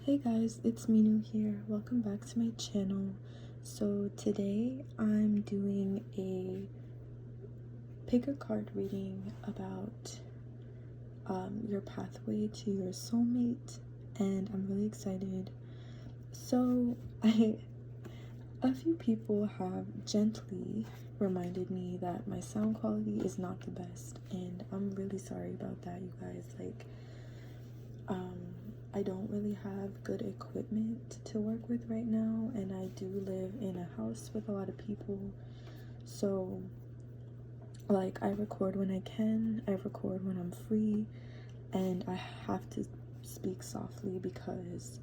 Hey guys, it's Meenu here. Welcome back to my channel. So today I'm doing a pick a card reading about your pathway to your soulmate, and I'm really excited. So a few people have gently reminded me that my sound quality is not the best, and I'm really sorry about that, you guys. I don't really have good equipment to work with right now, and I do live in a house with a lot of people, so I record when I can, I record when I'm free, and I have to speak softly because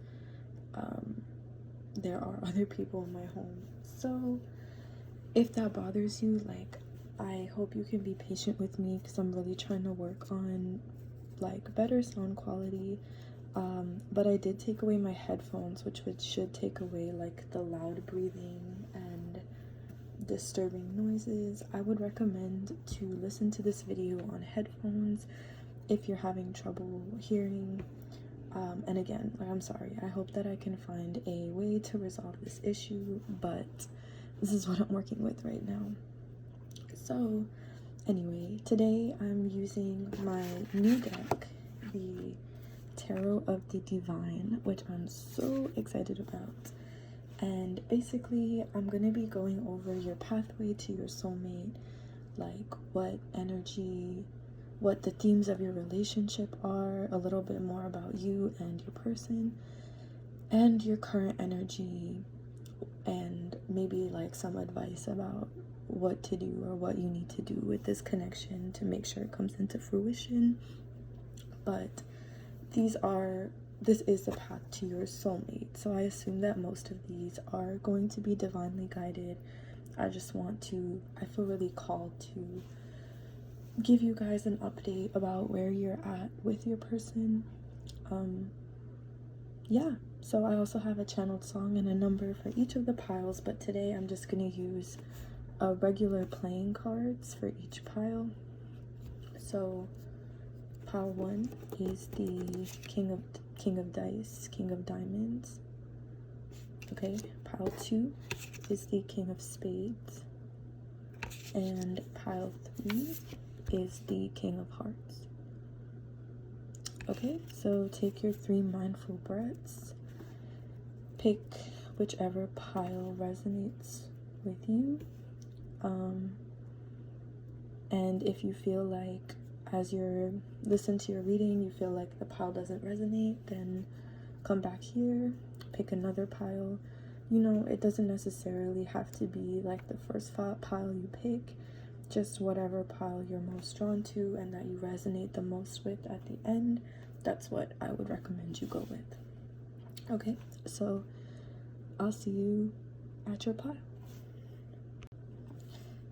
there are other people in my home. So if that bothers you, I hope you can be patient with me because I'm really trying to work on better sound quality. But I did take away my headphones, which should take away the loud breathing and disturbing noises. I would recommend to listen to this video on headphones if you're having trouble hearing. And again, I'm sorry. I hope that I can find a way to resolve this issue, but this is what I'm working with right now. So anyway, today I'm using my new deck, the Tarot of the Divine, which I'm so excited about. And basically I'm gonna be going over your pathway to your soulmate, what energy, what the themes of your relationship are, a little bit more about you and your person and your current energy, and maybe some advice about what to do or what you need to do with this connection to make sure it comes into fruition. But this is the path to your soulmate, so I assume that most of these are going to be divinely guided. I feel really called to give you guys an update about where you're at with your person. Yeah, so I also have a channeled song and a number for each of the piles, but today I'm just going to use regular playing cards for each pile. So pile 1 is the King of Dice, King of Diamonds. Okay, pile 2 is the King of Spades, and pile 3 is the King of Hearts. Okay, so take your 3 mindful breaths, pick whichever pile resonates with you, and if you feel like as you're listening to your reading you feel like the pile doesn't resonate, then come back here, pick another pile. It doesn't necessarily have to be the first pile you pick, just whatever pile you're most drawn to and that you resonate the most with at the end. That's what I would recommend you go with. Okay, so I'll see you at your pile.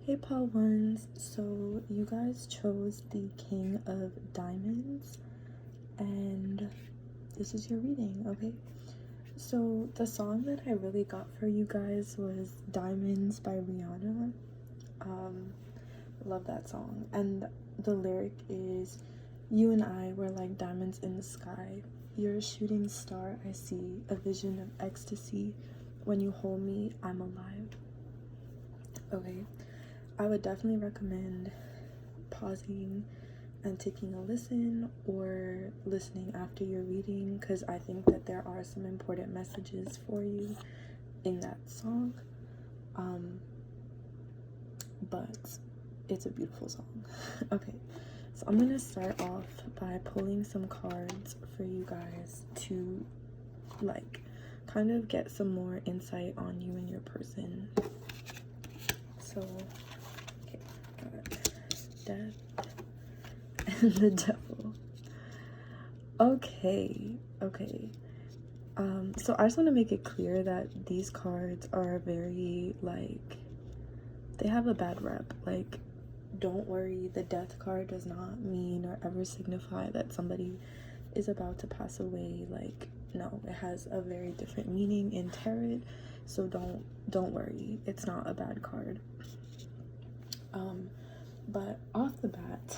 Hey pile 1s, so you guys chose the King of Diamonds, and this is your reading. Okay, so the song that I really got for you guys was Diamonds by Rihanna. Love that song, and the lyric is, you and I were like diamonds in the sky. You're a shooting star I see, a vision of ecstasy. When you hold me, I'm alive. Okay, I would definitely recommend pausing and taking a listen, or listening after your reading, because I think that there are some important messages for you in that song. But it's a beautiful song. Okay, so I'm gonna start off by pulling some cards for you guys to kind of get some more insight on you and your person. So okay, got Death and the Devil. Okay. So I just want to make it clear that these cards are very they have a bad rep. Don't worry, the Death card does not mean or ever signify that somebody is about to pass away. No, it has a very different meaning in tarot, so don't worry, it's not a bad card. But off the bat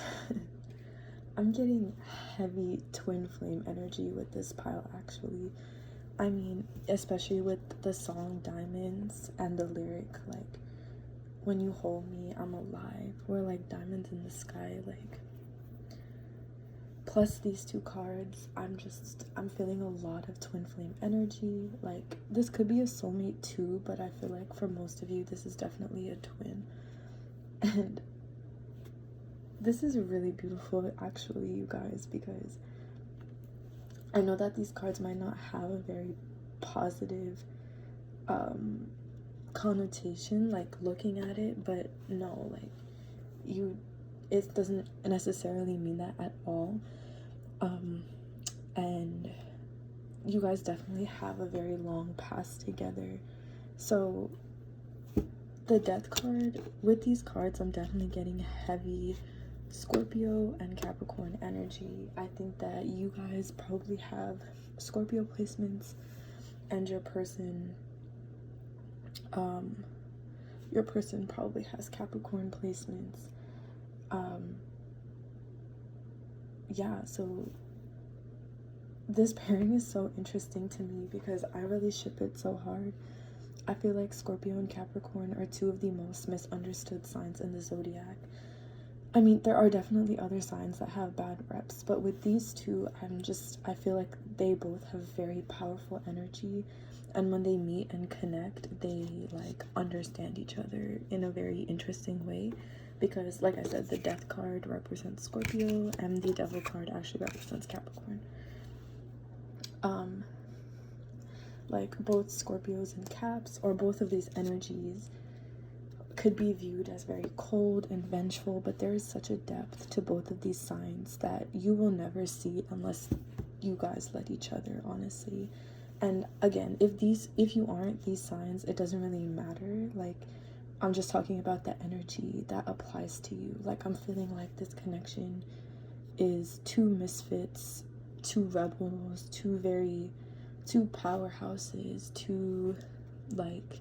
I'm getting heavy twin flame energy with this pile, actually. I mean, especially with the song Diamonds and the lyric, like, when you hold me, I'm alive. We're like diamonds in the sky, like. Plus these two cards, I'm feeling a lot of twin flame energy. Like, this could be a soulmate too, but I feel like for most of you, this is definitely a twin. And this is really beautiful, actually, you guys, because I know that these cards might not have a very positive connotation, like, looking at it, but no, like, it doesn't necessarily mean that at all. And you guys definitely have a very long past together. So the Death card, with these cards, I'm definitely getting heavy Scorpio and Capricorn energy. I think that you guys probably have Scorpio placements, and your person probably has Capricorn placements. Yeah, so this pairing is so interesting to me because I really ship it so hard. I feel like Scorpio and Capricorn are two of the most misunderstood signs in the zodiac. I mean, there are definitely other signs that have bad reps, but with these two, I feel like they both have very powerful energy, and when they meet and connect, they like understand each other in a very interesting way, because like I said, the Death card represents Scorpio and the Devil card actually represents Capricorn. Like both Scorpios and Caps, or both of these energies, could be viewed as very cold and vengeful, but there is such a depth to both of these signs that you will never see unless you guys let each other, honestly. And again, if you aren't these signs, it doesn't really matter. Like, I'm just talking about the energy that applies to you. Like, I'm feeling like this connection is two misfits, two rebels, two powerhouses, two like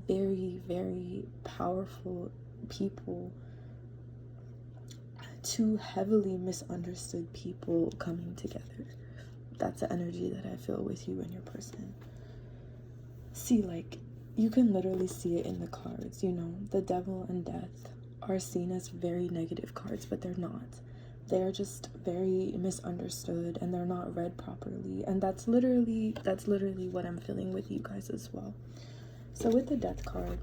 very, very powerful people, two heavily misunderstood people coming together. That's the energy that I feel with you and your person. See, like, you can literally see it in the cards, you know. The Devil and Death are seen as very negative cards, but they're not. They're just very misunderstood, and they're not read properly. And that's literally what I'm feeling with you guys as well. So with the Death card,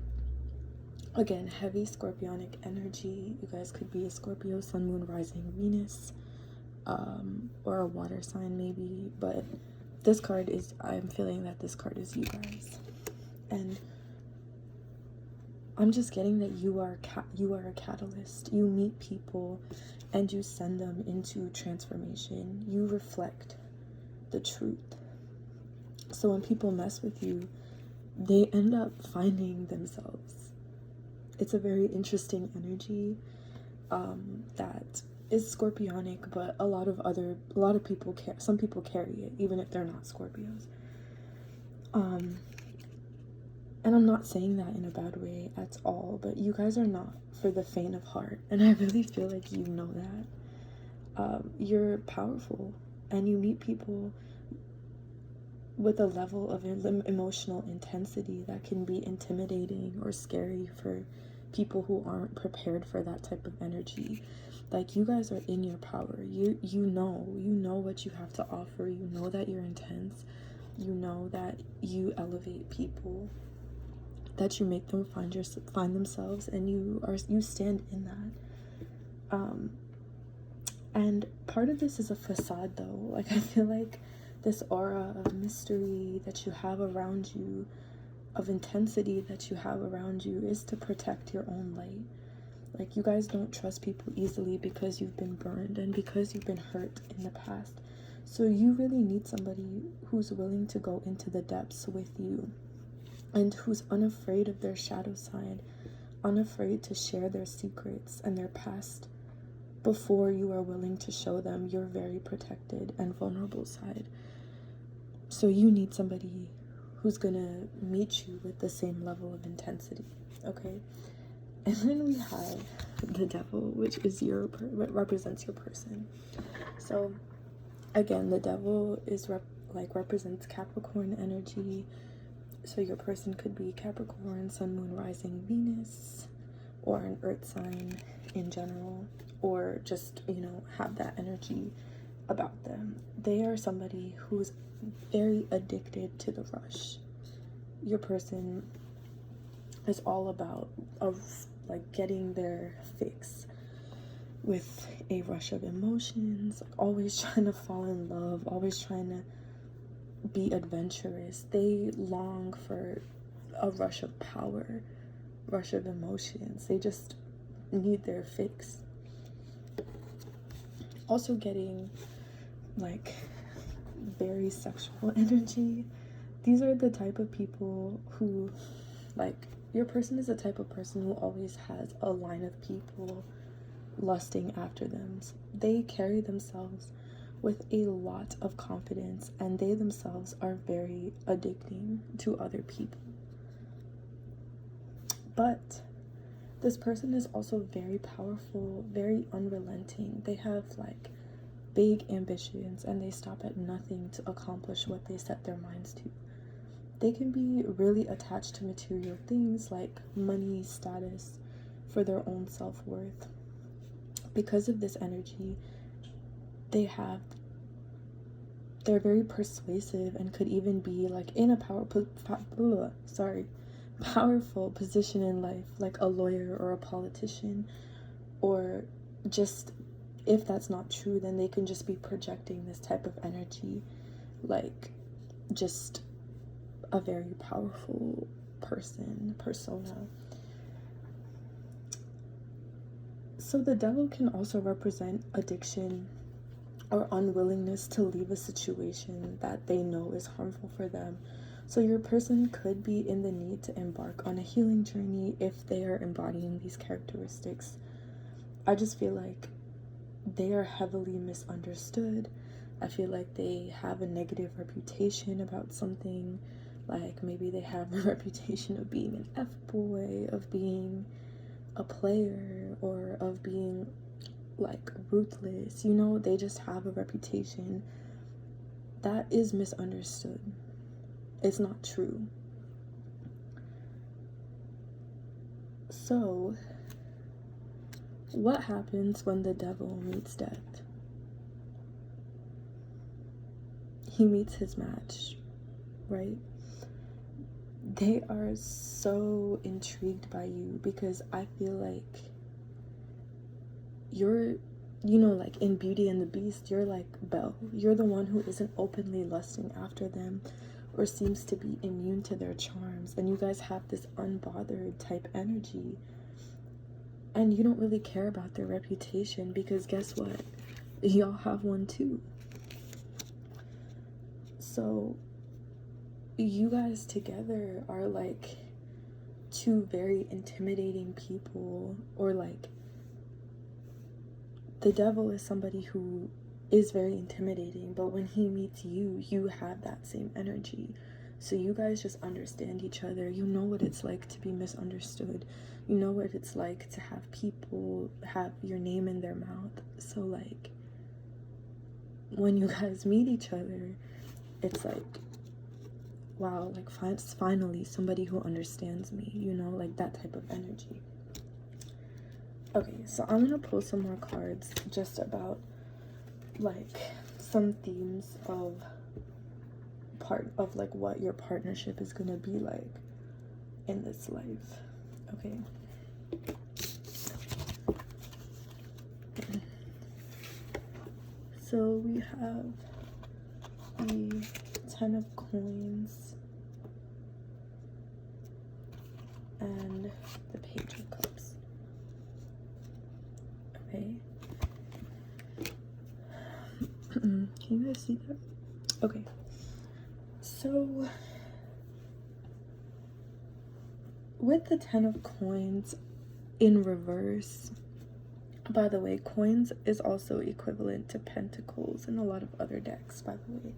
again, heavy scorpionic energy. You guys could be a Scorpio, Sun, Moon, Rising, Venus, or a water sign maybe. But this card is, I'm feeling that this card is you guys. And I'm just getting that you are a catalyst. You meet people and you send them into transformation. You reflect the truth. So when people mess with you, they end up finding themselves. It's a very interesting energy that is scorpionic, but a lot of people some people carry it even if they're not Scorpios. And I'm not saying that in a bad way at all, but you guys are not for the faint of heart, and I really feel like you know that. You're powerful, and you meet people with a level of emotional intensity that can be intimidating or scary for people who aren't prepared for that type of energy. Like, you guys are in your power. You know what you have to offer. You know that you're intense. You know that you elevate people, that you make them find themselves, and you stand in that. And part of this is a facade, though. Like, I feel like this aura of mystery that you have around you, of intensity that you have around you, is to protect your own light. Like, you guys don't trust people easily because you've been burned and because you've been hurt in the past. So you really need somebody who's willing to go into the depths with you, and who's unafraid of their shadow side, unafraid to share their secrets and their past before you are willing to show them your very protected and vulnerable side. So you need somebody who's gonna meet you with the same level of intensity, okay? And then we have the Devil, which is what represents your person. So again, the Devil is like represents Capricorn energy. So your person could be Capricorn, Sun, Moon, Rising, Venus, or an earth sign in general, or just, you know, have that energy about them. They are somebody who's very addicted to the rush. Your person is all about like getting their fix with a rush of emotions, like always trying to fall in love, always trying to be adventurous. They long for a rush of power, rush of emotions. They just need their fix. Also getting like very sexual energy. These are the type of people who, like, your person is the type of person who always has a line of people lusting after them. They carry themselves with a lot of confidence, and they themselves are very addicting to other people. But this person is also very powerful, very unrelenting. They have like big ambitions, and they stop at nothing to accomplish what they set their minds to. They can be really attached to material things like money, status, for their own self-worth. Because of this energy, they're very persuasive and could even be like in a powerful position in life, like a lawyer or a politician, or just, if that's not true, then they can just be projecting this type of energy, like just a very powerful persona. So the devil can also represent addiction or unwillingness to leave a situation that they know is harmful for them. So your person could be in the need to embark on a healing journey if they are embodying these characteristics. I just feel like they are heavily misunderstood. I feel like they have a negative reputation about something. Like maybe they have a reputation of being an F-boy, of being a player, or of being like ruthless. You know, they just have a reputation that is misunderstood. It's not true. So what happens when the devil meets death? He meets his match, right? They are so intrigued by you because I feel like you're, you know, like in Beauty and the Beast, you're like Belle. You're the one who isn't openly lusting after them or seems to be immune to their charms. And you guys have this unbothered type energy. And you don't really care about their reputation because guess what? Y'all have one too. So you guys together are like two very intimidating people, or like the devil is somebody who is very intimidating, but when he meets you, you have that same energy. So you guys just understand each other. You know what it's like to be misunderstood. You know what it's like to have people have your name in their mouth. So like when you guys meet each other, it's like, wow, like finally somebody who understands me, you know, like that type of energy. Okay, so I'm gonna pull some more cards just about like some themes of like what your partnership is gonna be like in this life. Okay. So we have the 10 of Coins and the Page of Cups. Okay. Can you guys see that? Okay. So with the 10 of Coins in reverse, by the way, coins is also equivalent to pentacles in a lot of other decks, by the way.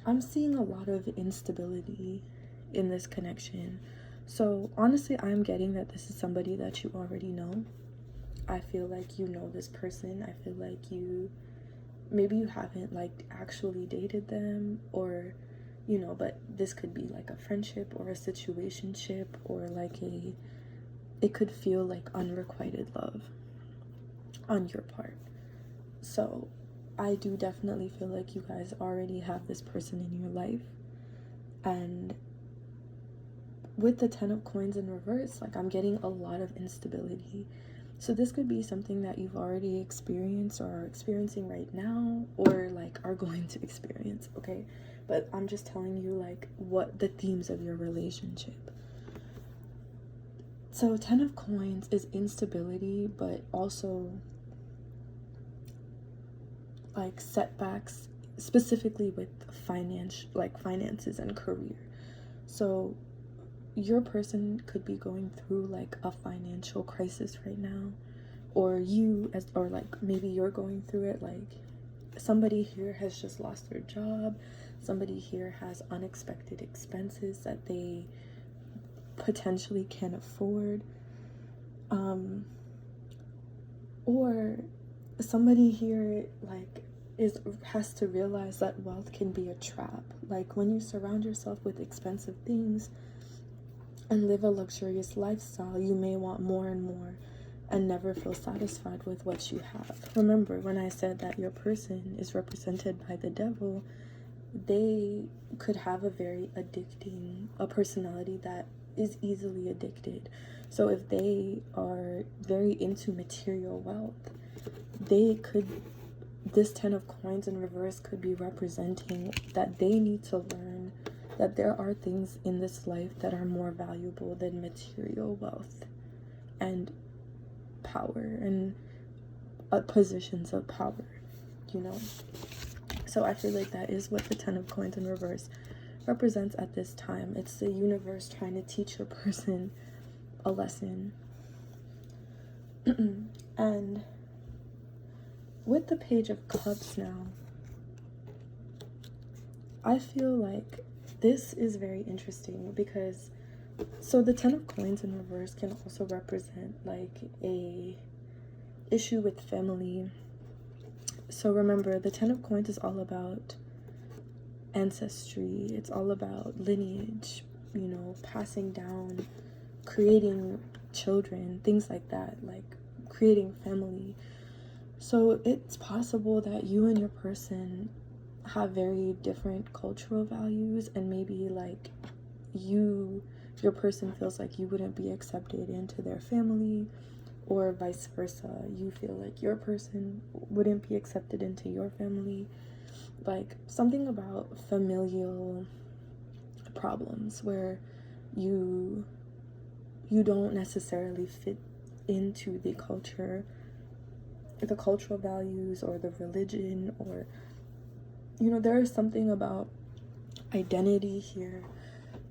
I'm seeing a lot of instability in this connection. So honestly, I'm getting that this is somebody that you already know. I feel like you know this person. I feel like you maybe you haven't like actually dated them, or you know, but this could be like a friendship or a situationship, or like it could feel like unrequited love on your part. So I do definitely feel like you guys already have this person in your life. And with the 10 of coins in reverse, like I'm getting a lot of instability. So this could be something that you've already experienced or are experiencing right now, or like are going to experience, okay? But I'm just telling you like what the themes of your relationship. So 10 of coins is instability, but also like setbacks, specifically with finances and career. So your person could be going through like a financial crisis right now, or like maybe you're going through it. Like somebody here has just lost their job, somebody here has unexpected expenses that they potentially can't afford, or somebody here like has to realize that wealth can be a trap. Like when you surround yourself with expensive things and live a luxurious lifestyle, you may want more and more and never feel satisfied with what you have. Remember when I said that your person is represented by the devil, they could have a very addicting, a personality that is easily addicted. So if they are very into material wealth, this 10 of coins in reverse could be representing that they need to learn that there are things in this life that are more valuable than material wealth and power and positions of power, you know? So I feel like that is what the 10 of coins in reverse represents at this time. It's the universe trying to teach your person a lesson. And with the Page of Cups now, I feel like this is very interesting because, so the 10 of coins in reverse can also represent like a issue with family. So remember, the 10 of coins is all about ancestry. It's all about lineage, you know, passing down, creating children, things like that, like creating family. So it's possible that you and your person have very different cultural values, and maybe like your person feels like you wouldn't be accepted into their family, or vice versa. You feel like your person wouldn't be accepted into your family. Like something about familial problems where you don't necessarily fit into the cultural values or the religion, or you know, there is something about identity here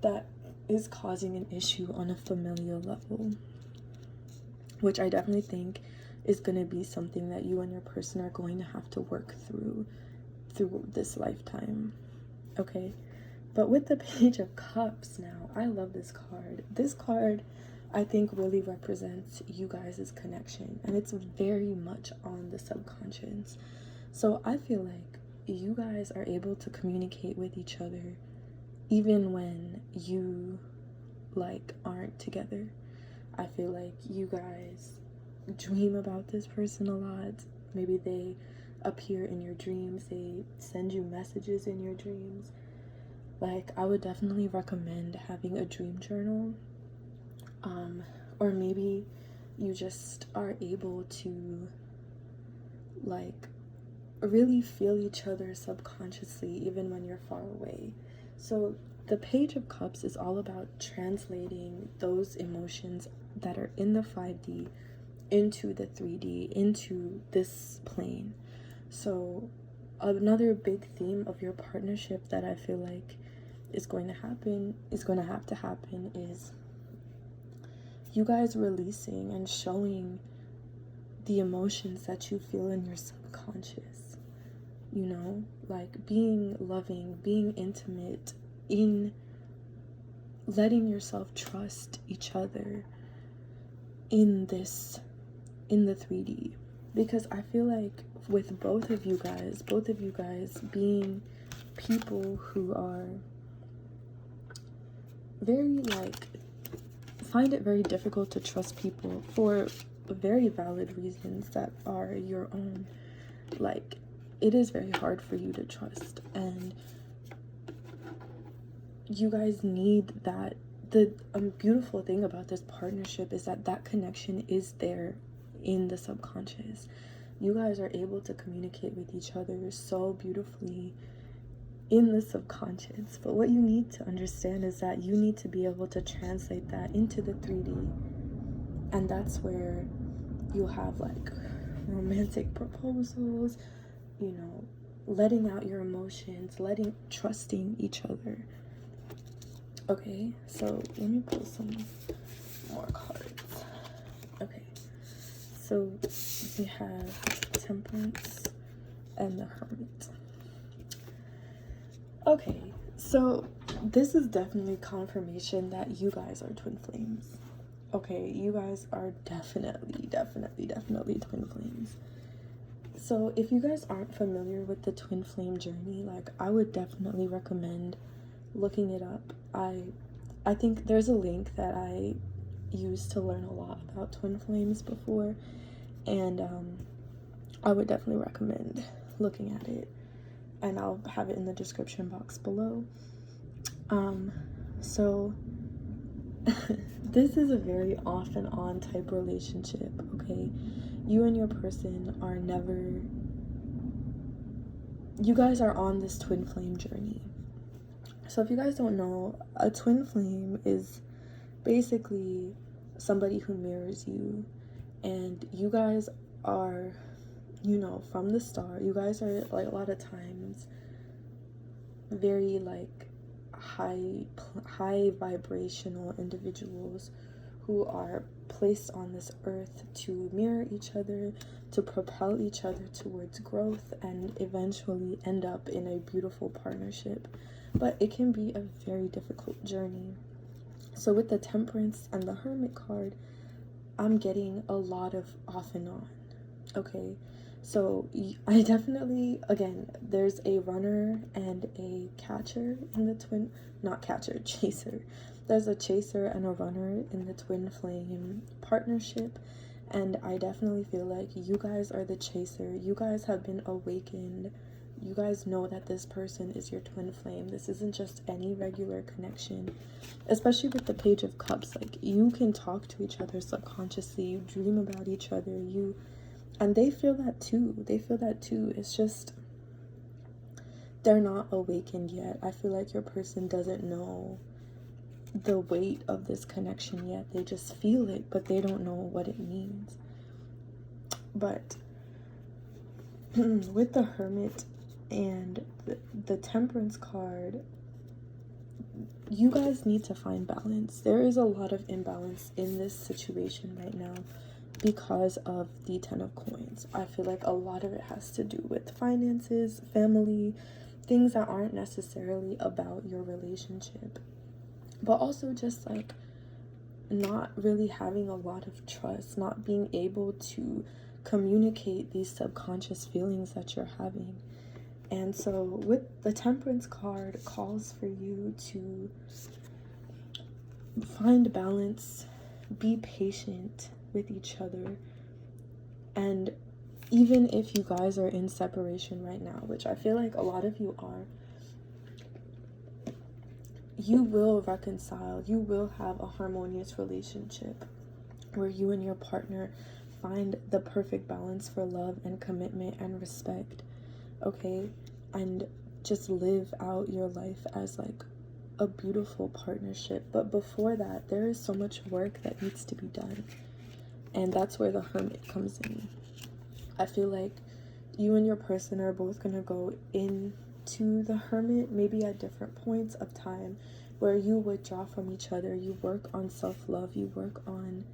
that is causing an issue on a familial level, which I definitely think is going to be something that you and your person are going to have to work through this lifetime, okay? But with the Page of Cups now, I love this card. This card, I think, really represents you guys' connection, and it's very much on the subconscious. So I feel like you guys are able to communicate with each other even when you like aren't together. I feel like you guys dream about this person a lot. Maybe they appear in your dreams, they send you messages in your dreams. Like, I would definitely recommend having a dream journal, or maybe you just are able to like really feel each other subconsciously even when you're far away. So the Page of Cups is all about translating those emotions that are in the 5D into the 3D, into this plane. So another big theme of your partnership that I feel like is going to have to happen is you guys releasing and showing the emotions that you feel in your subconscious, you know, like being loving, being intimate, in letting yourself trust each other in the 3D. because I feel like with both of you guys being people who are very like, find it very difficult to trust people for very valid reasons that are your own. Like, it is very hard for you to trust, and you guys need that. The beautiful thing about this partnership is that that connection is there in the subconscious. You guys are able to communicate with each other so beautifully in the subconscious, but what you need to understand is that you need to be able to translate that into the 3D, and that's where you'll have like romantic proposals, you know, letting out your emotions, trusting each other. Okay, so let me pull some more cards. Okay, so we have Temperance and the Hermit. Okay, so this is definitely confirmation that you guys are twin flames. Okay, you guys are definitely twin flames. So if you guys aren't familiar with the twin flame journey, like, I would definitely recommend looking it up. I think there's a link that I used to learn a lot about twin flames before, and I would definitely recommend looking at it, and I'll have it in the description box below. So this is a very off and on type relationship, okay? You and your person are never, you guys are on this twin flame journey. So if you guys don't know, a twin flame is basically somebody who mirrors you, and you guys are, you know, from the start, you guys are like a lot of times very like high vibrational individuals who are placed on this earth to mirror each other, to propel each other towards growth, and eventually end up in a beautiful partnership. But it can be a very difficult journey. So with the Temperance and the Hermit card, I'm getting a lot of off and on. Okay, so I definitely, again, there's a runner and a catcher in the twin, not catcher, chaser. There's a chaser and a runner in the twin flame partnership, and I definitely feel like you guys are the chaser. You guys have been awakened. You guys know that this person is your twin flame. This isn't just any regular connection, especially with the Page of Cups. Like, you can talk to each other subconsciously, you dream about each other, and they feel that too. It's just they're not awakened yet. I feel like your person doesn't know the weight of this connection yet. They just feel it, but they don't know what it means. But with the Hermit and the Temperance card, you guys need to find balance. There is a lot of imbalance in this situation right now because of the Ten of Coins. I feel like a lot of it has to do with finances, family, things that aren't necessarily about your relationship, but also just like not really having a lot of trust, not being able to communicate these subconscious feelings that you're having. And so with the Temperance card, calls for you to find balance, be patient with each other, and even if you guys are in separation right now, which I feel like a lot of you are, you will reconcile. You will have a harmonious relationship where you and your partner find the perfect balance for love and commitment and respect, okay? And just live out your life as like a beautiful partnership. But before that, there is so much work that needs to be done, and that's where the Hermit comes in. I feel like you and your person are both gonna go into the Hermit maybe at different points of time, where you withdraw from each other, you work on self-love, you work on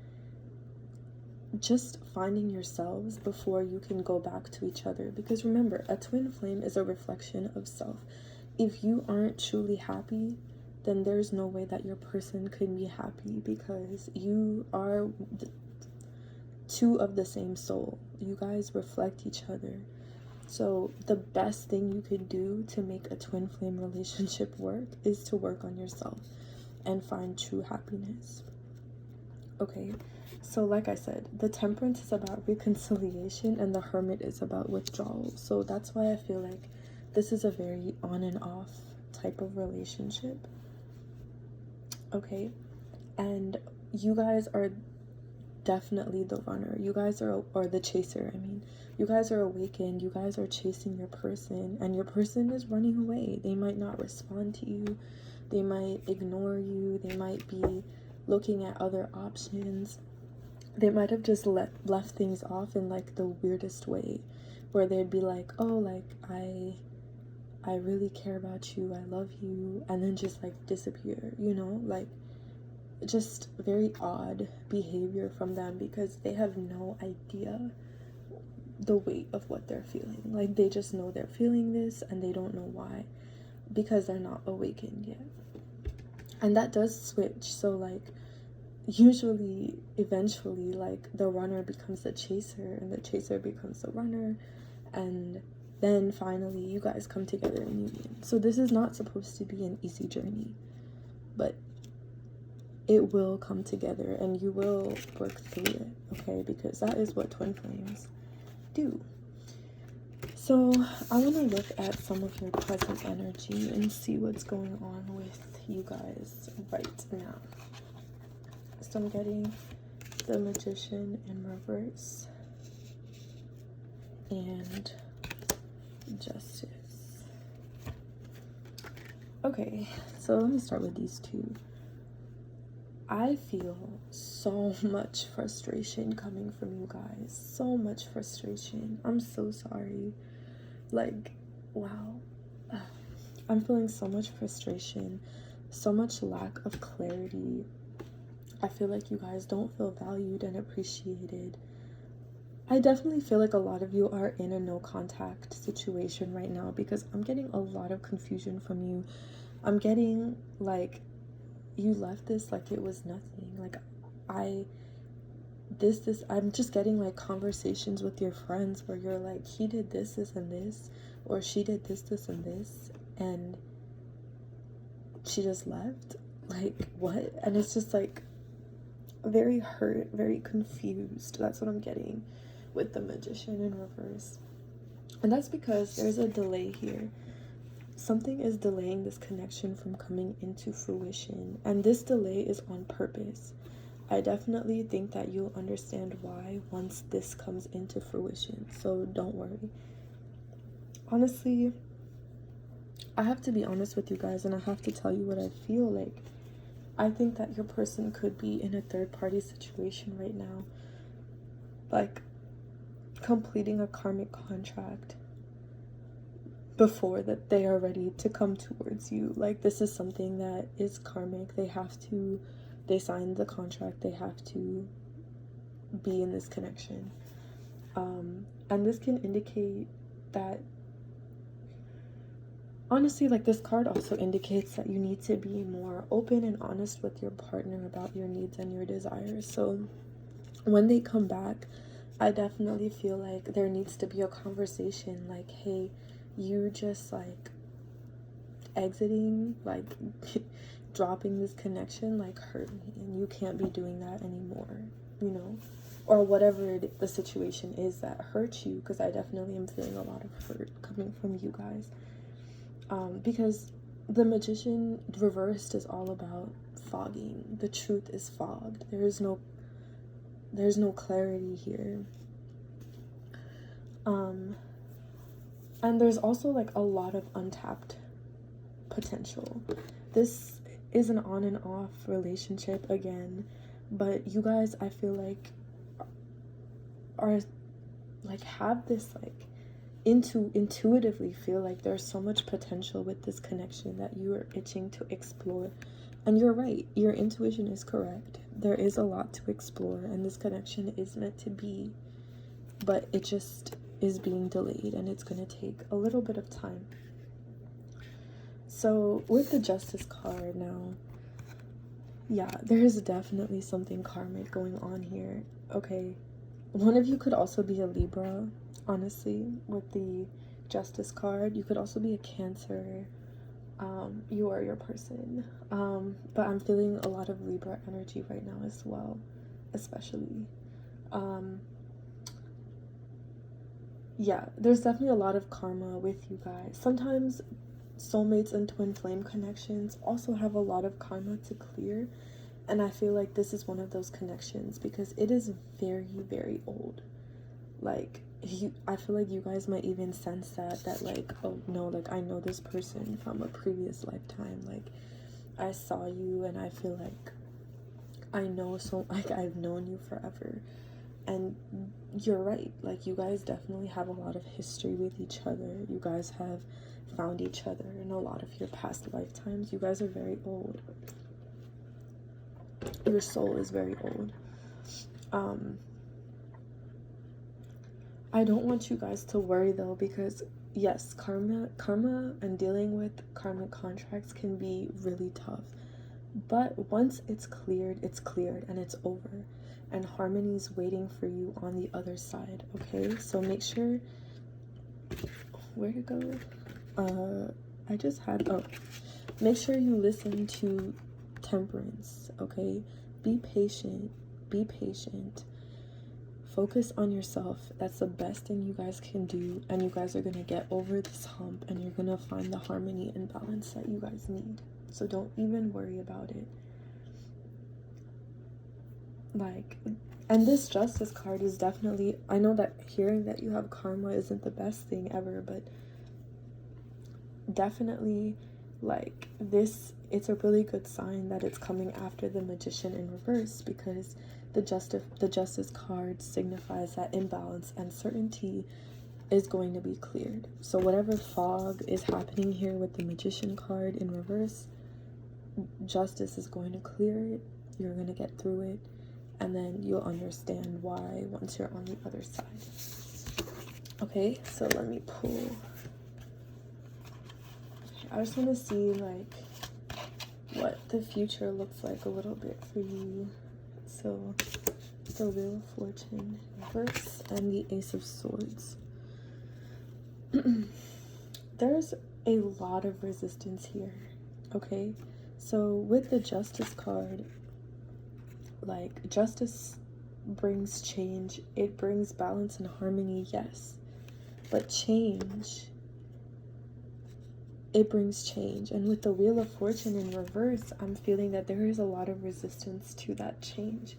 just finding yourselves before you can go back to each other. Because remember, a twin flame is a reflection of self. If you aren't truly happy, then there's no way that your person could be happy, because you are two of the same soul. You guys reflect each other. So the best thing you could do to make a twin flame relationship work is to work on yourself and find true happiness. Okay, so like I said, the Temperance is about reconciliation and the Hermit is about withdrawal. So that's why I feel like this is a very on and off type of relationship. Okay, and you guys are definitely the runner. You guys are, or the chaser, I mean. You guys are awakened. You guys are chasing your person, and your person is running away. They might not respond to you. They might ignore you. They might be looking at other options. They might have just left things off in like the weirdest way, where they'd be like, oh, like I really care about you, I love you, and then just like disappear, you know, like just very odd behavior from them because they have no idea the weight of what they're feeling. Like they just know they're feeling this and they don't know why, because they're not awakened yet. And that does switch. So like usually eventually like the runner becomes the chaser and the chaser becomes the runner, and then finally you guys come together in union. So this is not supposed to be an easy journey, but it will come together and you will work through it, okay? Because that is what twin flames do. So I want to look at some of your present energy and see what's going on with you guys right now. So I'm getting the Magician in reverse and Justice. Okay, so let me start with these two. I feel so much frustration coming from you guys. So much frustration. I'm so sorry. Like, wow. I'm feeling so much frustration, so much lack of clarity. I feel like you guys don't feel valued and appreciated. I definitely feel like a lot of you are in a no contact situation right now because I'm getting a lot of confusion from you. I'm getting like you left this like it was nothing. Like I'm just getting like conversations with your friends where you're like, he did this and this, or she did this and this, and she just left. Like, what? And it's just like very hurt, very confused. That's what I'm getting with the Magician in reverse. And that's because there's a delay here. Something is delaying this connection from coming into fruition, and this delay is on purpose. I definitely think that you'll understand why once this comes into fruition, so don't worry. Honestly, I have to be honest with you guys, and I have to tell you what I feel like. I think that your person could be in a third-party situation right now, like completing a karmic contract before that they are ready to come towards you. Like, this is something that is karmic. They signed the contract, they have to be in this connection. And this can indicate that, honestly, like this card also indicates that you need to be more open and honest with your partner about your needs and your desires. So when they come back, I definitely feel like there needs to be a conversation like, hey, you just like exiting, like dropping this connection like hurt me, and you can't be doing that anymore, you know, or whatever the situation is that hurts you, because I definitely am feeling a lot of hurt coming from you guys, because the Magician reversed is all about fogging. The truth is fogged. There's no clarity here. And there's also like a lot of untapped potential. This is an on and off relationship again, but you guys, I feel like, are like have this like intuitively feel like there's so much potential with this connection that you are itching to explore. And you're right, your intuition is correct. There is a lot to explore, and this connection is meant to be, but it just is being delayed, and it's going to take a little bit of time. So with the Justice card now, yeah, there is definitely something karmic going on here, okay? one of you could also be a Libra, honestly, with the Justice card. You could also be a Cancer. You or your person. But I'm feeling a lot of Libra energy right now as well, especially. Yeah, there's definitely a lot of karma with you guys. Sometimes soulmates and twin flame connections also have a lot of karma to clear. And I feel like this is one of those connections because it is very, very old. Like, I feel like you guys might even sense that like, oh no, like I know this person from a previous lifetime. Like, I saw you and I feel like I know, so like I've known you forever. And you're right, like you guys definitely have a lot of history with each other. You guys have found each other in a lot of your past lifetimes. You guys are very old. Your soul is very old. I don't want you guys to worry though, because yes, karma and dealing with karmic contracts can be really tough. But once it's cleared and it's over. And harmony's waiting for you on the other side, okay? So make sure, where to go? I just had, make sure you listen to Temperance, okay? Be patient, be patient. Focus on yourself. That's the best thing you guys can do, and you guys are gonna get over this hump, and you're gonna find the harmony and balance that you guys need. So don't even worry about it. Like, and this Justice card is definitely, I know that hearing that you have karma isn't the best thing ever, but definitely, like, this, it's a really good sign that it's coming after the Magician in reverse, because the Justice card signifies that imbalance and certainty is going to be cleared. So whatever fog is happening here with the Magician card in reverse, Justice is going to clear it. You're going to get through it. And then you'll understand why once you're on the other side. Okay, so let me pull. I just want to see, like, what the future looks like a little bit for you. So, the Wheel of Fortune reverse and the Ace of Swords. There's a lot of resistance here, okay? So, with the Justice card, like, justice brings change. It brings balance and harmony, yes. But change, it brings change. And with the Wheel of Fortune in reverse, I'm feeling that there is a lot of resistance to that change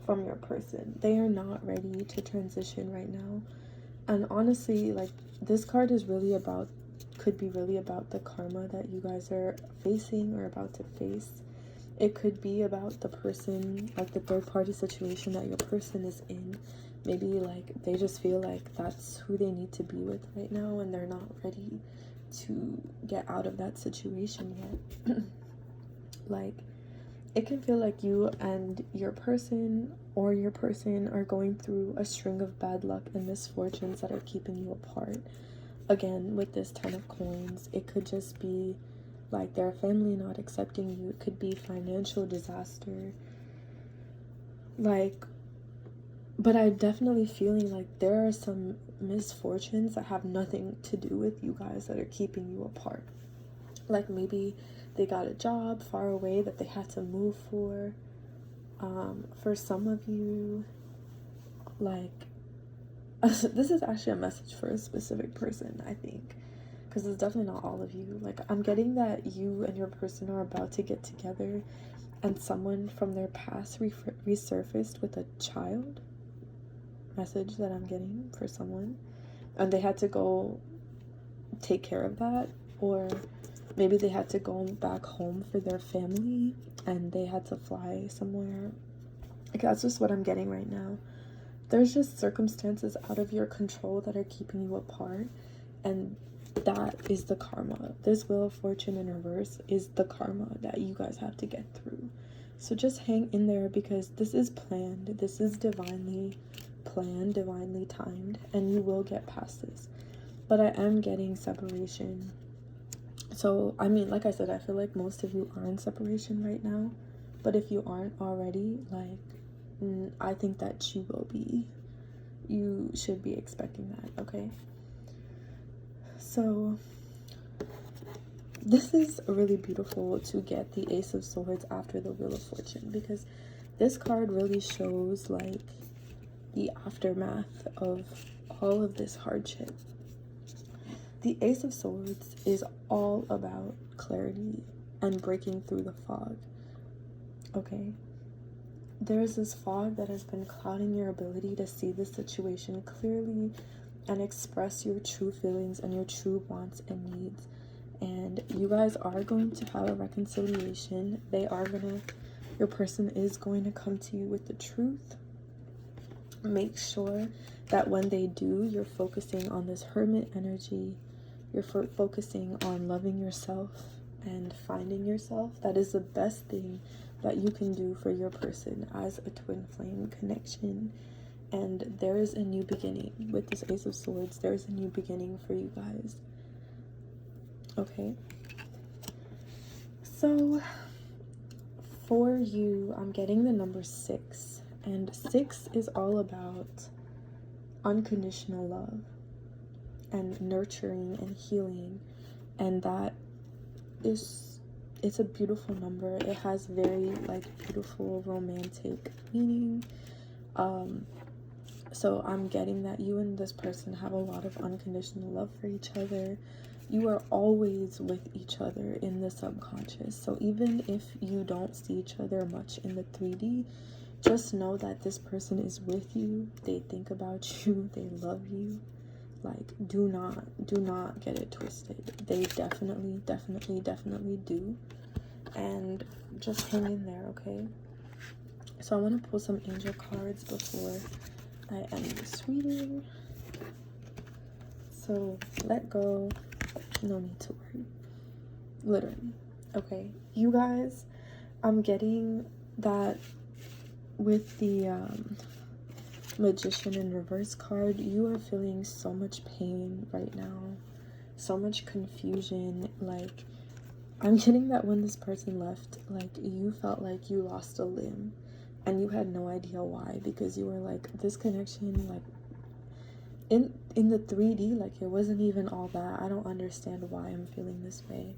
from your person. They are not ready to transition right now. And honestly, like, this card is really about, could be really about the karma that you guys are facing or about to face. It could be about the person, like the third party situation that your person is in. Maybe like they just feel like that's who they need to be with right now and they're not ready to get out of that situation yet. Like, it can feel like you and your person or your person are going through a string of bad luck and misfortunes that are keeping you apart. Again, with this 10 of coins, it could just be like their family not accepting you. It could be financial disaster. Like, but I'm definitely feeling like there are some misfortunes that have nothing to do with you guys that are keeping you apart. Like, maybe they got a job far away that they had to move for. For some of you, like, this is actually a message for a specific person, I think. Because it's definitely not all of you. Like, I'm getting that you and your person are about to get together and someone from their past resurfaced with a child. Message that I'm getting for someone. And they had to go take care of that. Or maybe they had to go back home for their family and they had to fly somewhere. Like, that's just what I'm getting right now. There's just circumstances out of your control that are keeping you apart. And that is the karma. This Wheel of Fortune in reverse is the karma that you guys have to get through. So just hang in there, because this is planned. This is divinely planned, divinely timed, and you will get past this. But I am getting separation. So, I mean, like I said, I feel like most of you are in separation right now. But if you aren't already, like, I think that you will be. you should be expecting that, okay? So this is really beautiful to get the Ace of Swords after the Wheel of Fortune, because this card really shows like the aftermath of all of this hardship. The Ace of Swords is all about clarity and breaking through the fog, okay? There's this fog that has been clouding your ability to see the situation clearly and express your true feelings and your true wants and needs. And you guys are going to have a reconciliation. Your person is going to come to you with the truth. Make sure that when they do, you're focusing on this hermit energy. You're focusing on loving yourself and finding yourself. That is the best thing that you can do for your person as a twin flame connection. And there is a new beginning with this Ace of Swords. There's a new beginning for you guys. Okay? So, for you, I'm getting the number 6. And 6 is all about unconditional love and nurturing and healing. And that is, it's a beautiful number. It has very like beautiful romantic meaning. So I'm getting that you and this person have a lot of unconditional love for each other. You are always with each other in the subconscious. So even if you don't see each other much in the 3D, just know that this person is with you. They think about you. They love you. Like, do not get it twisted. They definitely do. And just hang in there, okay? So I want to pull some angel cards before I end this reading. So let go. No need to worry. Literally. Okay, you guys, I'm getting that with the Magician in reverse card, you are feeling so much pain right now, so much confusion. Like, I'm getting that when this person left, like, you felt like you lost a limb and you had no idea why, because you were like, this connection, like, in the 3D, like, it wasn't even all that. I don't understand why I'm feeling this way.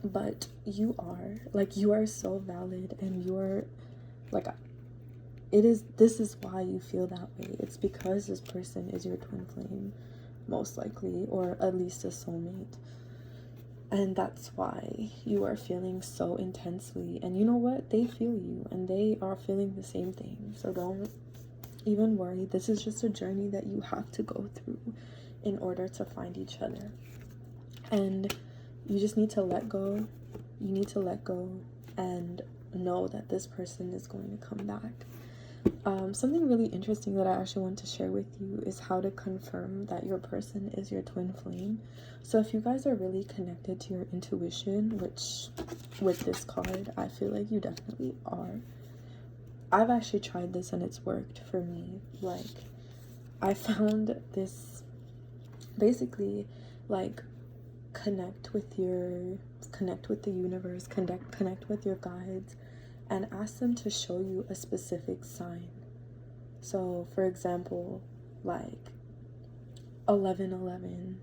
But you are so valid, and you are like, this is why you feel that way. It's because this person is your twin flame, most likely, or at least a soulmate. And that's why you are feeling so intensely. And you know what? They feel you, and they are feeling the same thing. So don't even worry. This is just a journey that you have to go through in order to find each other. And you just need to let go. You need to let go and know that this person is going to come back. Something really interesting that I actually want to share with you is how to confirm that your person is your twin flame. So if you guys are really connected to your intuition, which with this card, I feel like you definitely are. I've actually tried this and it's worked for me. Like, I found this basically like connect with the universe, connect with your guides, and ask them to show you a specific sign. So for example, like 1111,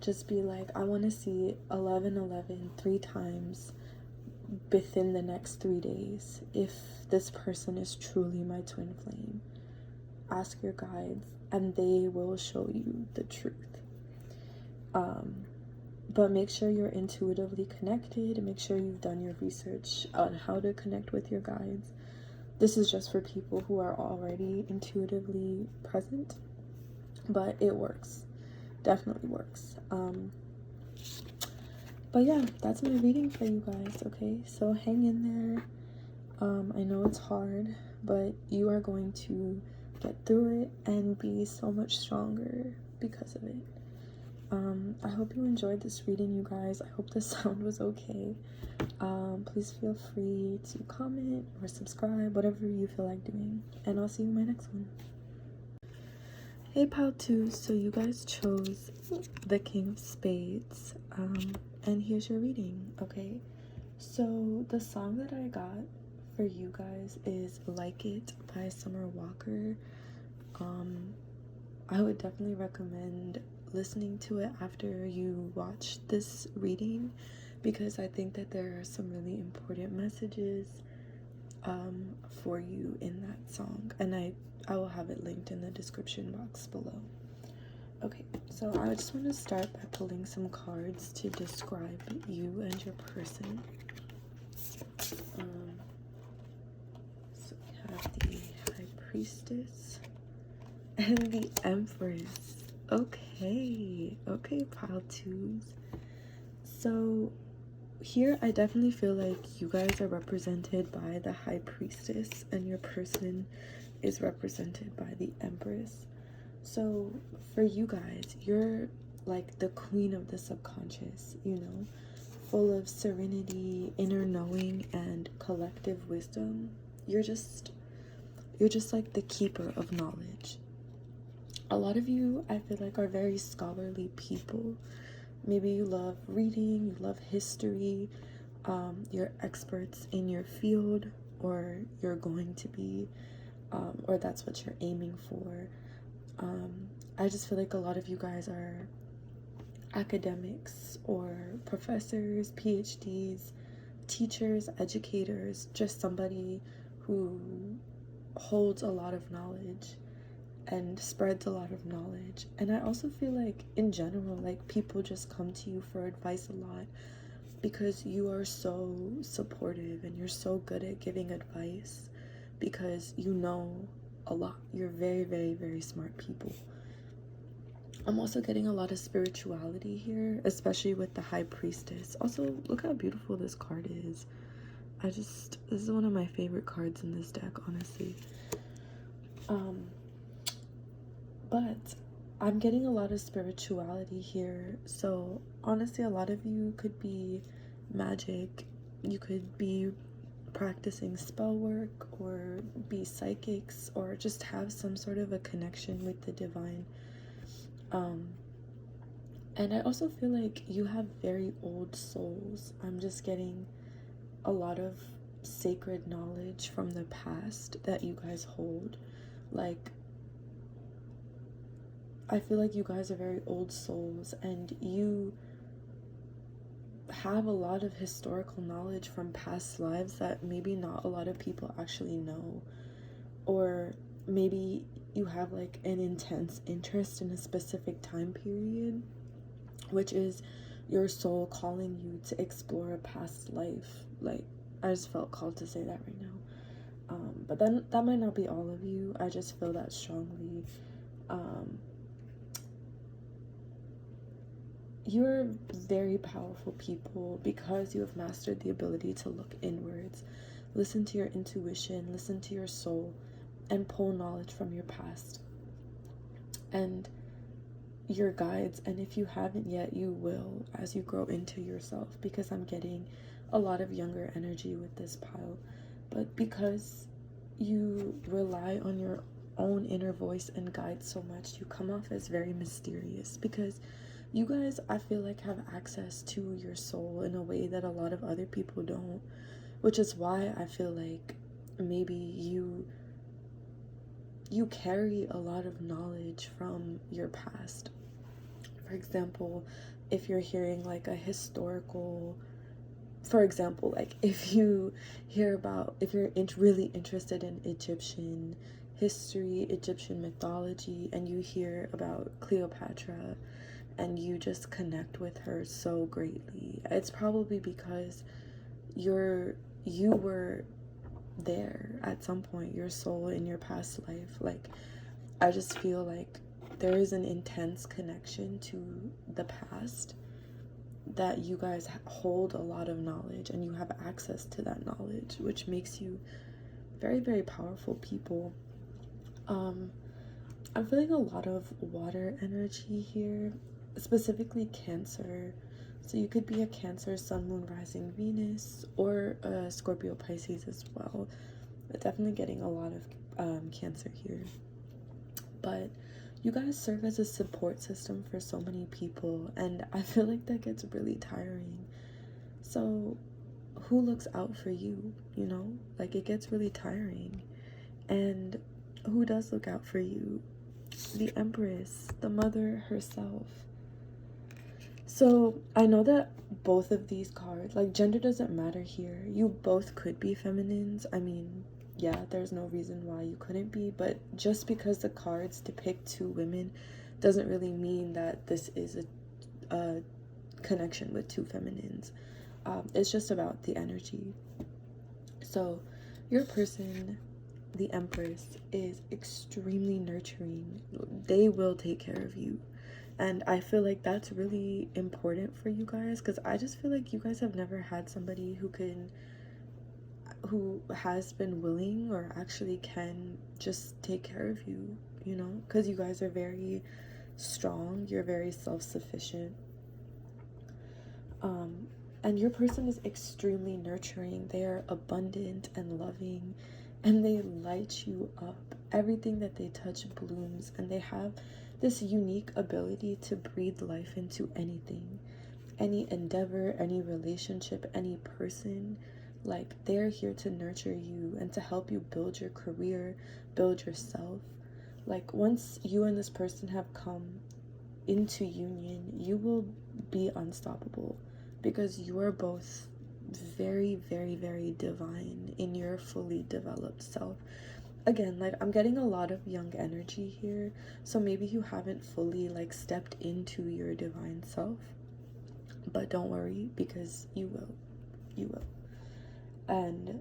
just be like, I want to see 1111 3 times within the next 3 days if this person is truly my twin flame. Ask your guides and they will show you the truth. But make sure you're intuitively connected. Make sure you've done your research on how to connect with your guides. This is just for people who are already intuitively present, but it works. Definitely works. But yeah, that's my reading for you guys, okay? So hang in there. I know it's hard, but you are going to get through it and be so much stronger because of it. I hope you enjoyed this reading, you guys. I hope the sound was okay. Please feel free to comment or subscribe, whatever you feel like doing. And I'll see you in my next one. Hey, pal 2. So you guys chose the King of Spades. And here's your reading, okay? So the song that I got for you guys is Like It by Summer Walker. I would definitely recommend listening to it after you watch this reading, because I think that there are some really important messages for you in that song, and I will have it linked in the description box below. Okay, so I just want to start by pulling some cards to describe you and your person. So we have the High Priestess and the Empress. Okay, pile twos. So here I definitely feel like you guys are represented by the High Priestess and your person is represented by the Empress. So for you guys, you're like the queen of the subconscious, you know, full of serenity, inner knowing, and collective wisdom. You're just like the keeper of knowledge. A lot of you, I feel like, are very scholarly people. Maybe you love reading, you love history, you're experts in your field, or you're going to be, or that's what you're aiming for. I just feel like a lot of you guys are academics or professors, PhDs, teachers, educators, just somebody who holds a lot of knowledge and spreads a lot of knowledge. And I also feel like in general, like people just come to you for advice a lot because you are so supportive and you're so good at giving advice because you know a lot. You're very, very, very smart people. I'm also getting a lot of spirituality here, especially with the High Priestess. Also, look how beautiful this card is. This is one of my favorite cards in this deck, honestly. But I'm getting a lot of spirituality here. So honestly, a lot of you could be magic. You could be practicing spell work or be psychics or just have some sort of a connection with the divine. And I also feel like you have very old souls. I'm just getting a lot of sacred knowledge from the past that you guys hold. Like, I feel like you guys are very old souls and you have a lot of historical knowledge from past lives that maybe not a lot of people actually know. Or maybe you have like an intense interest in a specific time period, which is your soul calling you to explore a past life. Like, I just felt called to say that right now. But then that might not be all of you. I just feel that strongly. You're very powerful people because you have mastered the ability to look inwards, listen to your intuition, listen to your soul, and pull knowledge from your past and your guides. And if you haven't yet, you will as you grow into yourself, because I'm getting a lot of younger energy with this pile. But because you rely on your own inner voice and guides so much, you come off as very mysterious, because you guys, I feel like, have access to your soul in a way that a lot of other people don't, which is why I feel like maybe you carry a lot of knowledge from your past. For example, if you're hearing like a historical, for example, like if you hear about, if you're really interested in Egyptian history, Egyptian mythology, and you hear about Cleopatra and you just connect with her so greatly, it's probably because you were there at some point, your soul in your past life. Like, I just feel like there is an intense connection to the past, that you guys hold a lot of knowledge and you have access to that knowledge, which makes you very, very powerful people. I'm feeling a lot of water energy here, specifically Cancer. So you could be a Cancer, Sun, Moon, Rising, Venus, or a Scorpio, Pisces as well. But definitely getting a lot of Cancer here. But you guys serve as a support system for so many people, and I feel like that gets really tiring. So who looks out for you, you know? Like, it gets really tiring. And who does look out for you? The Empress, the mother herself. So I know that both of these cards, like, gender doesn't matter here. You both could be feminines. I mean, yeah, there's no reason why you couldn't be, but just because the cards depict two women doesn't really mean that this is a connection with two feminines. It's just about the energy. So your person, the Empress, is extremely nurturing. They will take care of you. And I feel like that's really important for you guys, because I just feel like you guys have never had somebody who has been willing or actually can just take care of you, you know, because you guys are very strong, you're very self-sufficient. And your person is extremely nurturing. They are abundant and loving, and they light you up. Everything that they touch blooms, and they have this unique ability to breathe life into anything, any endeavor, any relationship, any person. Like, they're here to nurture you and to help you build your career, build yourself. Like, once you and this person have come into union, you will be unstoppable, because you are both very, very, very divine in your fully developed self. Again, like, I'm getting a lot of young energy here, so maybe you haven't fully, like, stepped into your divine self, but don't worry, because you will. And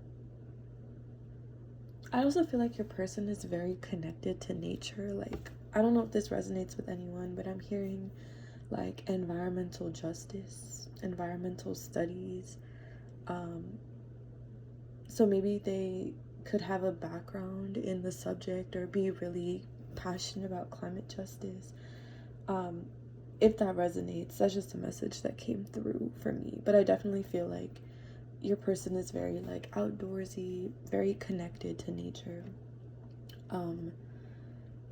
I also feel like your person is very connected to nature. Like, I don't know if this resonates with anyone, but I'm hearing like environmental justice, environmental studies. So maybe they could have a background in the subject or be really passionate about climate justice. If that resonates, that's just a message that came through for me. But I definitely feel like your person is very like outdoorsy, very connected to nature.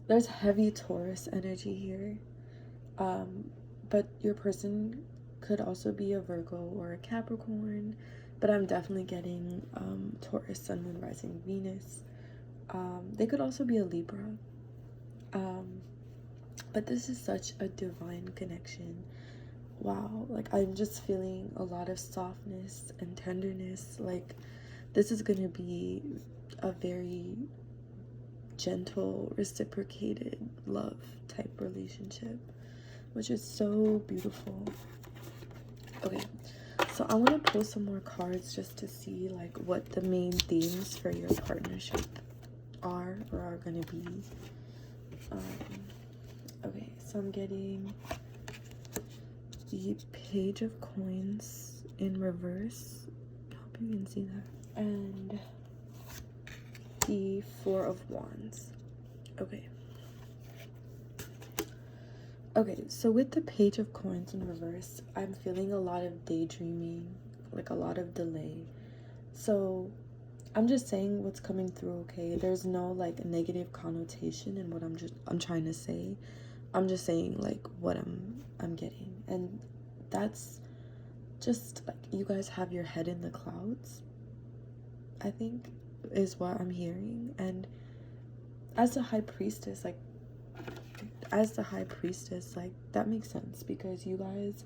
There's heavy Taurus energy here. But your person could also be a Virgo or a Capricorn, but I'm definitely getting Taurus, Sun, Moon, Rising, Venus. They could also be a Libra. But this is such a divine connection. Wow, like, I'm just feeling a lot of softness and tenderness. Like, this is gonna be a very gentle, reciprocated love type relationship, which is so beautiful. Okay, so I want to pull some more cards just to see like what the main themes for your partnership are or are going to be. Okay, so I'm getting the Page of Coins in reverse. I hope you can see that. And the Four of Wands. Okay, so with the Page of Coins in reverse, I'm feeling a lot of daydreaming, like a lot of delay. So I'm just saying what's coming through, okay? There's no like negative connotation in what I'm trying to say. I'm just saying like what I'm getting. And that's just like you guys have your head in the clouds, I think, is what I'm hearing. And as the High Priestess, like that makes sense, because you guys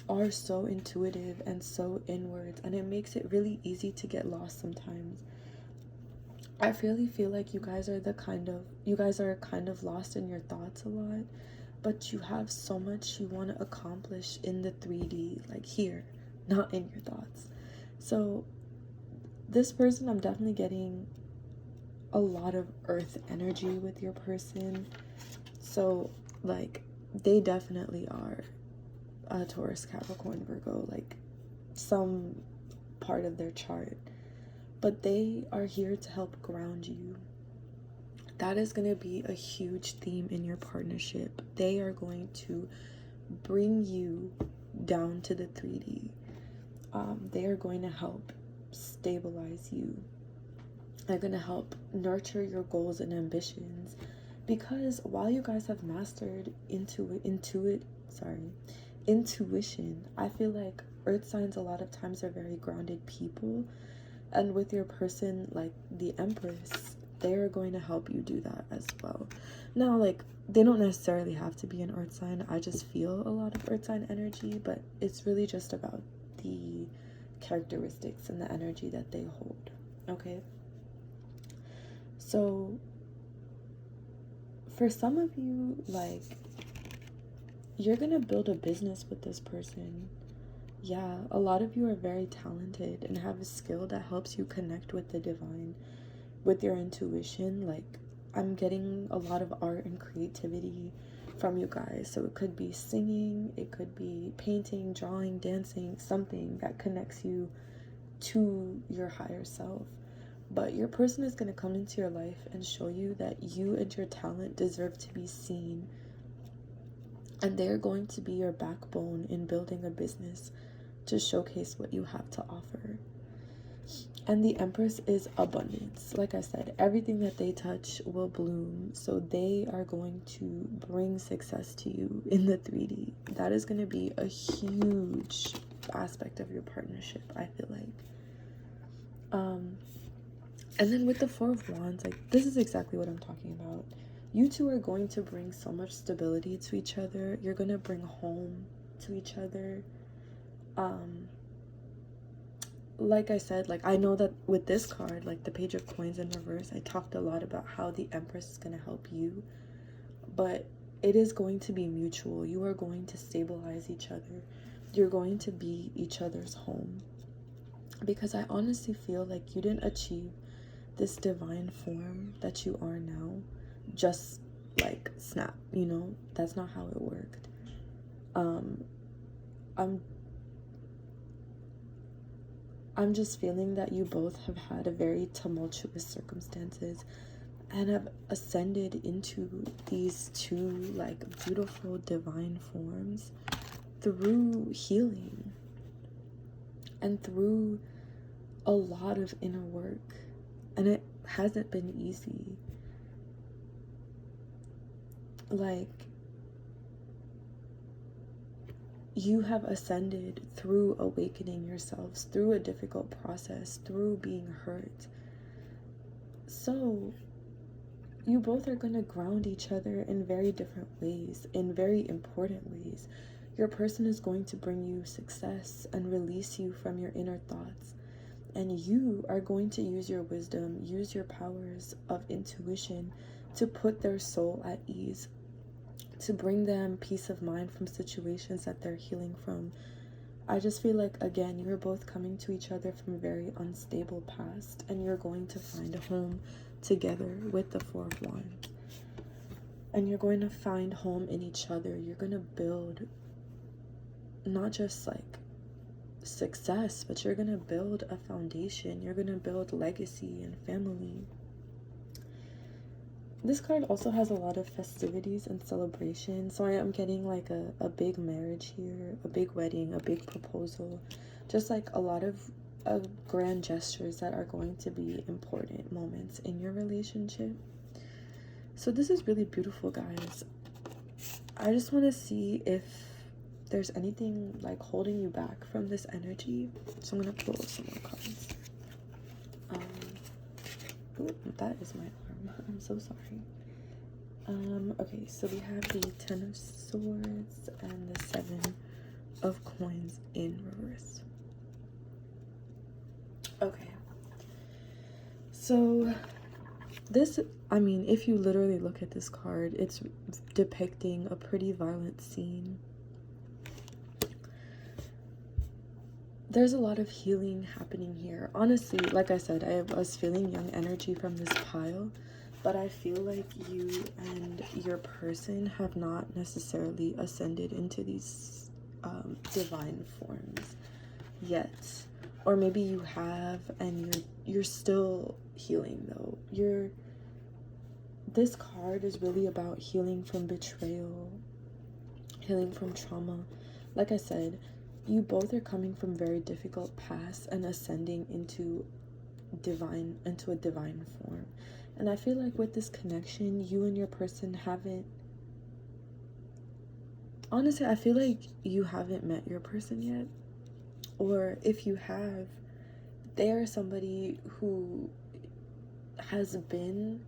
are so intuitive and so inwards, and it makes it really easy to get lost sometimes. I really feel like you guys are kind of lost in your thoughts a lot, but you have so much you want to accomplish in the 3D, like here, not in your thoughts. So this person, I'm definitely getting a lot of earth energy with your person. So like they definitely are a Taurus, Capricorn, Virgo, like some part of their chart, but they are here to help ground you. That is going to be a huge theme in your partnership. They are going to bring you down to the 3D. They are going to help stabilize you. They're going to help nurture your goals and ambitions, because while you guys have mastered intuition, I feel like earth signs a lot of times are very grounded people, and with your person, like the Empress, they're going to help you do that as well. Now, like, they don't necessarily have to be an earth sign. I just feel a lot of earth sign energy, but it's really just about the characteristics and the energy that they hold. Okay, so for some of you, like, you're gonna build a business with this person. Yeah, a lot of you are very talented and have a skill that helps you connect with the divine, with your intuition. Like, I'm getting a lot of art and creativity from you guys. So it could be singing, it could be painting, drawing, dancing, something that connects you to your higher self. But your person is going to come into your life and show you that you and your talent deserve to be seen. And they're going to be your backbone in building a business to showcase what you have to offer. And the Empress is abundance. Like I said, everything that they touch will bloom. So they are going to bring success to you in the 3D. That is going to be a huge aspect of your partnership, I feel like. And then with the Four of Wands, like, this is exactly what I'm talking about. You two are going to bring so much stability to each other. You're going to bring home to each other. Like I said, like, I know that with this card, like the Page of Coins in reverse, I talked a lot about how the Empress is going to help you. But it is going to be mutual. You are going to stabilize each other. You're going to be each other's home. Because I honestly feel like you didn't achieve this divine form that you are now just like snap, you know. That's not how it worked. I'm just feeling that you both have had a very tumultuous circumstances and have ascended into these two like beautiful divine forms through healing and through a lot of inner work. And it hasn't been easy. Like, you have ascended through awakening yourselves, through a difficult process, through being hurt. So you both are going to ground each other in very different ways, in very important ways. Your person is going to bring you success and release you from your inner thoughts. And you are going to use your wisdom, use your powers of intuition to put their soul at ease, to bring them peace of mind from situations that they're healing from. I just feel like, again, you're both coming to each other from a very unstable past, and you're going to find a home together with the Four of Wands. And you're going to find home in each other. You're going to build not just like success, but you're going to build a foundation. You're going to build legacy and family. This card also has a lot of festivities and celebration. So I am getting like a big marriage here, a big wedding, a big proposal. Just like a lot of grand gestures that are going to be important moments in your relationship. So this is really beautiful, guys. I just want to see if there's anything like holding you back from this energy. So I'm going to pull some more cards. Ooh, that is my arm. I'm so sorry. Okay, so we have the Ten of Swords and the Seven of Coins in reverse. Okay. So this, I mean, if you literally look at this card, it's depicting a pretty violent scene. There's a lot of healing happening here. Honestly, like I said, I was feeling young energy from this pile, but I feel like you and your person have not necessarily ascended into these divine forms yet. Or maybe you have and you're still healing though. This card is really about healing from betrayal, healing from trauma. Like I said, you both are coming from very difficult pasts and ascending into a divine form. And I feel like with this connection, you and your person haven't, honestly, I feel like you haven't met your person yet. Or if you have, they are somebody who has been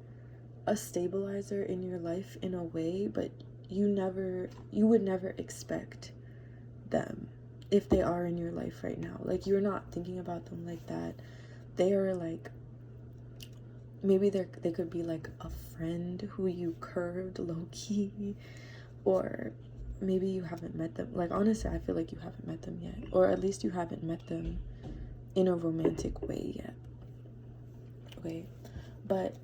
a stabilizer in your life in a way, but you would never expect them if they are in your life right now. Like, you're not thinking about them like that. They are like, maybe they could be like a friend who you curved low-key, or maybe you haven't met them. Like, honestly, I feel like you haven't met them yet, or at least you haven't met them in a romantic way yet. Okay, but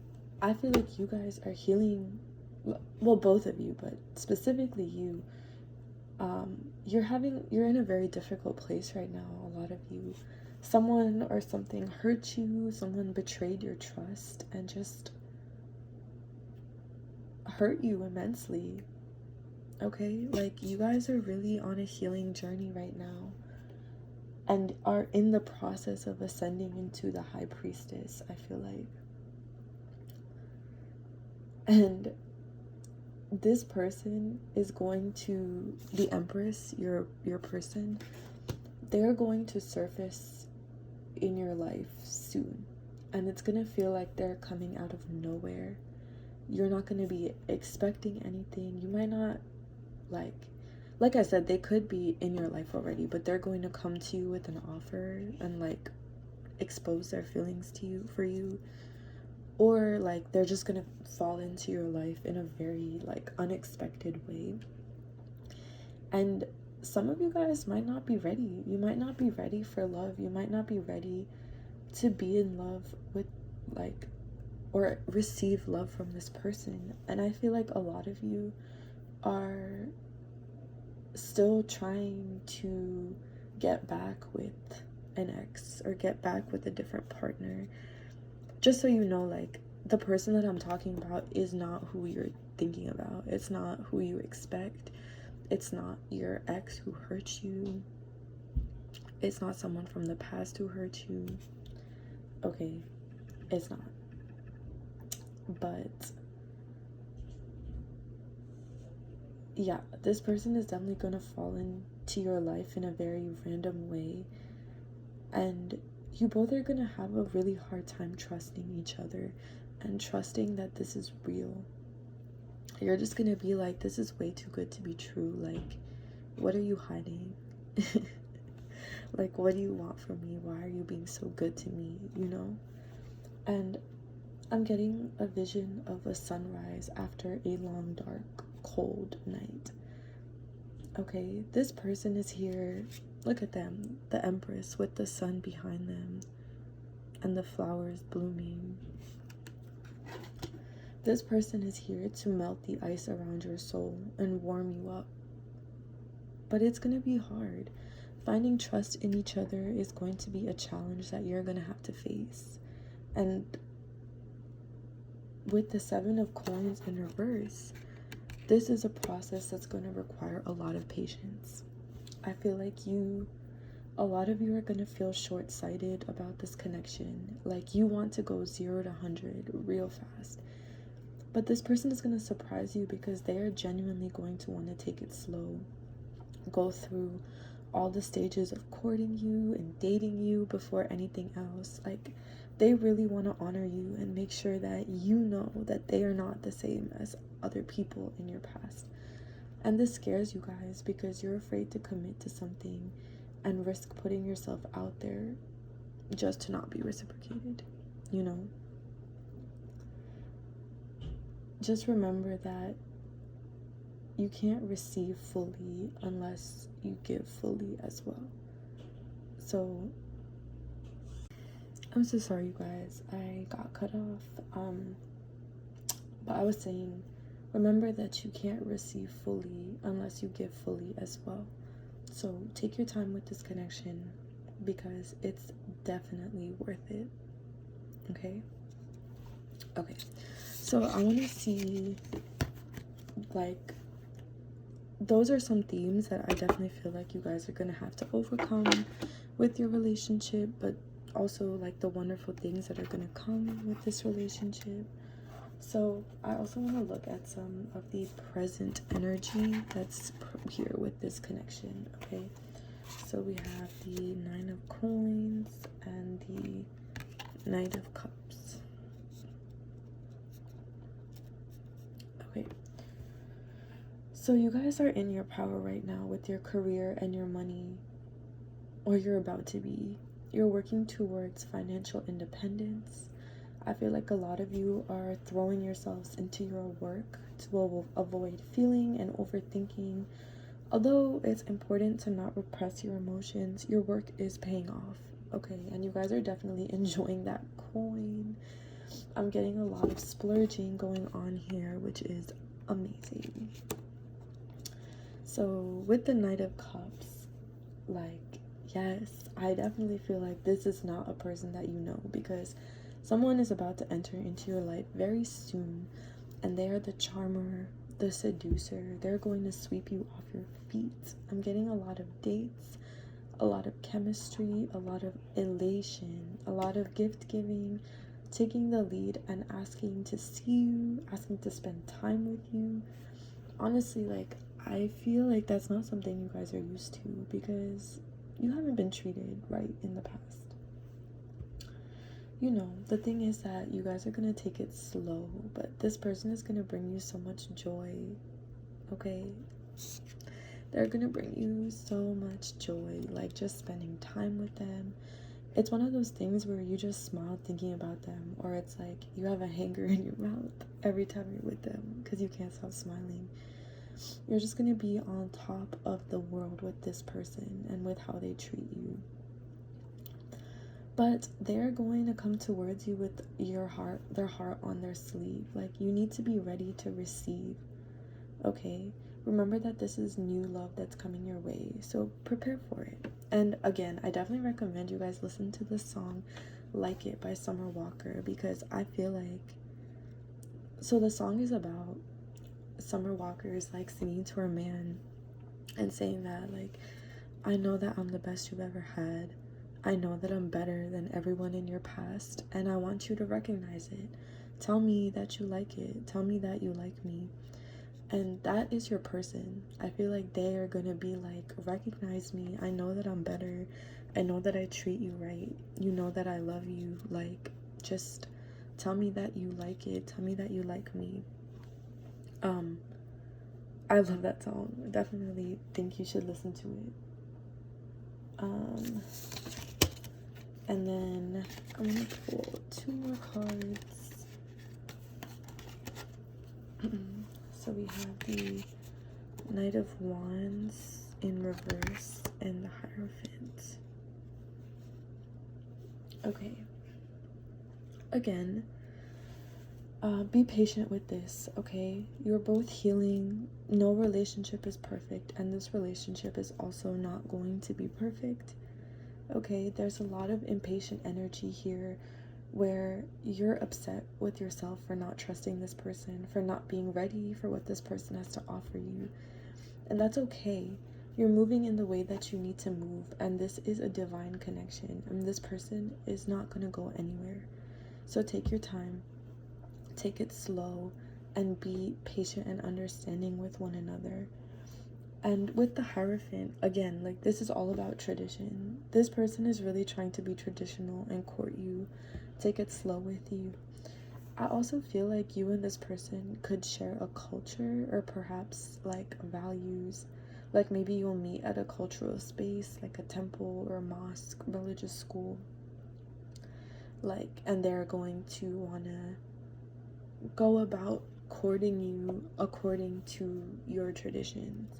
I feel like you guys are healing, well, both of you, but specifically you. You're in a very difficult place right now. A lot of you, someone or something hurt you, someone betrayed your trust and just hurt you immensely. Okay, like, you guys are really on a healing journey right now and are in the process of ascending into the high priestess, I feel like. And this person is going to, the Empress, your person, they're going to surface in your life soon, and it's gonna feel like they're coming out of nowhere. You're not gonna be expecting anything. You might not, like I said, they could be in your life already, but they're going to come to you with an offer and like expose their feelings to you, for you, or like they're just gonna fall into your life in a very like unexpected way. And some of you guys might not be ready. You might not be ready for love. You might not be ready to be in love with, like, or receive love from this person. And I feel like a lot of you are still trying to get back with an ex or get back with a different partner. Just so you know, like, the person that I'm talking about is not who you're thinking about. It's not who you expect. It's not your ex who hurt you. It's not someone from the past who hurt you. Okay, it's not. But yeah, this person is definitely gonna fall into your life in a very random way, and you both are gonna have a really hard time trusting each other and trusting that this is real. You're just gonna be like, this is way too good to be true. Like, what are you hiding? Like, what do you want from me? Why are you being so good to me, you know? And I'm getting a vision of a sunrise after a long, dark, cold night. Okay, this person is here. Look at them, the Empress with the sun behind them and the flowers blooming. This person is here to melt the ice around your soul and warm you up. But it's going to be hard. Finding trust in each other is going to be a challenge that you're going to have to face. And with the 7 of Coins in reverse, this is a process that's going to require a lot of patience. I feel like a lot of you are going to feel short-sighted about this connection. Like, you want to go 0 to 100 real fast. But this person is going to surprise you because they are genuinely going to want to take it slow. Go through all the stages of courting you and dating you before anything else. Like, they really want to honor you and make sure that you know that they are not the same as other people in your past. And this scares you guys because you're afraid to commit to something and risk putting yourself out there just to not be reciprocated, you know? Just remember that you can't receive fully unless you give fully as well. So I'm so sorry, you guys. I got cut off. But I was saying, remember that you can't receive fully unless you give fully as well. So take your time with this connection because it's definitely worth it. Okay? Okay. So I want to see, like, those are some themes that I definitely feel like you guys are going to have to overcome with your relationship, but also like the wonderful things that are going to come with this relationship. So I also want to look at some of the present energy that's here with this connection. Okay, so we have the 9 of Coins and the Knight of Cups. So you guys are in your power right now with your career and your money, or you're about to be. You're working towards financial independence. I feel like a lot of you are throwing yourselves into your work to avoid feeling and overthinking. Although it's important to not repress your emotions, your work is paying off, okay? And you guys are definitely enjoying that coin. I'm getting a lot of splurging going on here, which is amazing. So with the Knight of Cups, like, yes, I definitely feel like this is not a person that you know, because someone is about to enter into your life very soon, and they are the charmer, the seducer. They're going to sweep you off your feet. I'm getting a lot of dates, a lot of chemistry, a lot of elation, a lot of gift giving, taking the lead and asking to see you, asking to spend time with you. Honestly, like, I feel like that's not something you guys are used to, because you haven't been treated right in the past. You know, the thing is that you guys are going to take it slow, but this person is going to bring you so much joy, okay? They're going to bring you so much joy, like just spending time with them. It's one of those things where you just smile thinking about them, or it's like you have a hanger in your mouth every time you're with them because you can't stop smiling. You're just going to be on top of the world with this person and with how they treat you. But they're going to come towards you with their heart on their sleeve. Like, you need to be ready to receive, okay? Remember that this is new love that's coming your way, so prepare for it. And again, I definitely recommend you guys listen to the song Like It by Summer Walker, because I feel like, so the song is about Summer Walker is like singing to her man and saying that, like, I know that I'm the best you've ever had. I know that I'm better than everyone in your past, and I want you to recognize it. Tell me that you like it. Tell me that you like me. And that is your person. I feel like they are going to be like, recognize me. I know that I'm better. I know that I treat you right. You know that I love you. Like, just tell me that you like it. Tell me that you like me. I love that song. I definitely think you should listen to it. And then I'm gonna pull 2 more cards. So we have the Knight of Wands in reverse and the Hierophant. Okay. Again, be patient with this, okay? You're both healing. No relationship is perfect, and this relationship is also not going to be perfect. Okay, there's a lot of impatient energy here where you're upset with yourself for not trusting this person, for not being ready for what this person has to offer you. And that's okay. You're moving in the way that you need to move, and this is a divine connection, and this person is not going to go anywhere. So take your time, take it slow, and be patient and understanding with one another. And with the Hierophant, again, like, this is all about tradition. This person is really trying to be traditional and court you, take it slow with you. I also feel like you and this person could share a culture, or perhaps like values. Like, maybe you'll meet at a cultural space, like a temple or a mosque, religious school. Like, and they're going to want to go about courting you according to your traditions.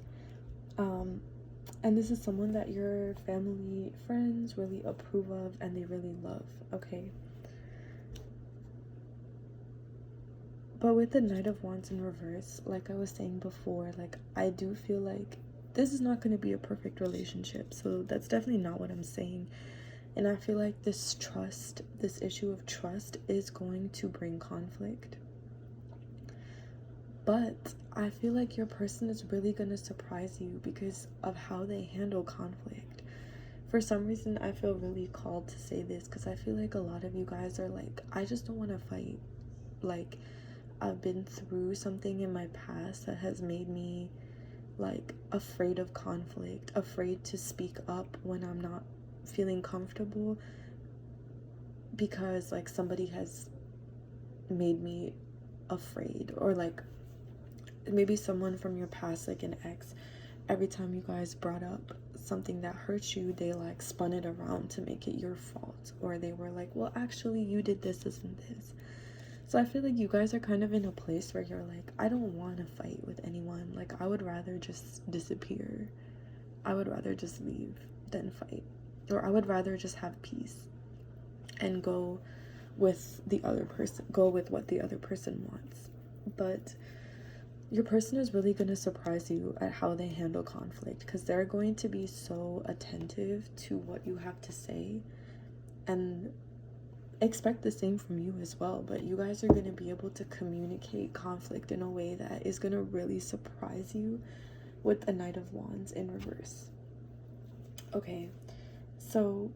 And this is someone that your family, friends really approve of and they really love, okay? But with the Knight of Wands in reverse, like I was saying before, like, I do feel like this is not going to be a perfect relationship. So that's definitely not what I'm saying. And I feel like this trust, this issue of trust, is going to bring conflict. But I feel like your person is really going to surprise you because of how they handle conflict. For some reason, I feel really called to say this because I feel like a lot of you guys are like, I just don't want to fight. Like, I've been through something in my past that has made me, like, afraid of conflict, afraid to speak up when I'm not feeling comfortable because, like, somebody has made me afraid, or like, maybe someone from your past, like an ex, every time you guys brought up something that hurt you, they like spun it around to make it your fault, or they were like, well, actually you did this, this, and this. So I feel like you guys are kind of in a place where you're like, I don't want to fight with anyone. Like, I would rather just disappear. I would rather just leave than fight. Or I would rather just have peace and go with the other person, go with what the other person wants. But your person is really going to surprise you at how they handle conflict, because they're going to be so attentive to what you have to say and expect the same from you as well. But you guys are going to be able to communicate conflict in a way that is going to really surprise you with the Knight of Wands in reverse. Okay, so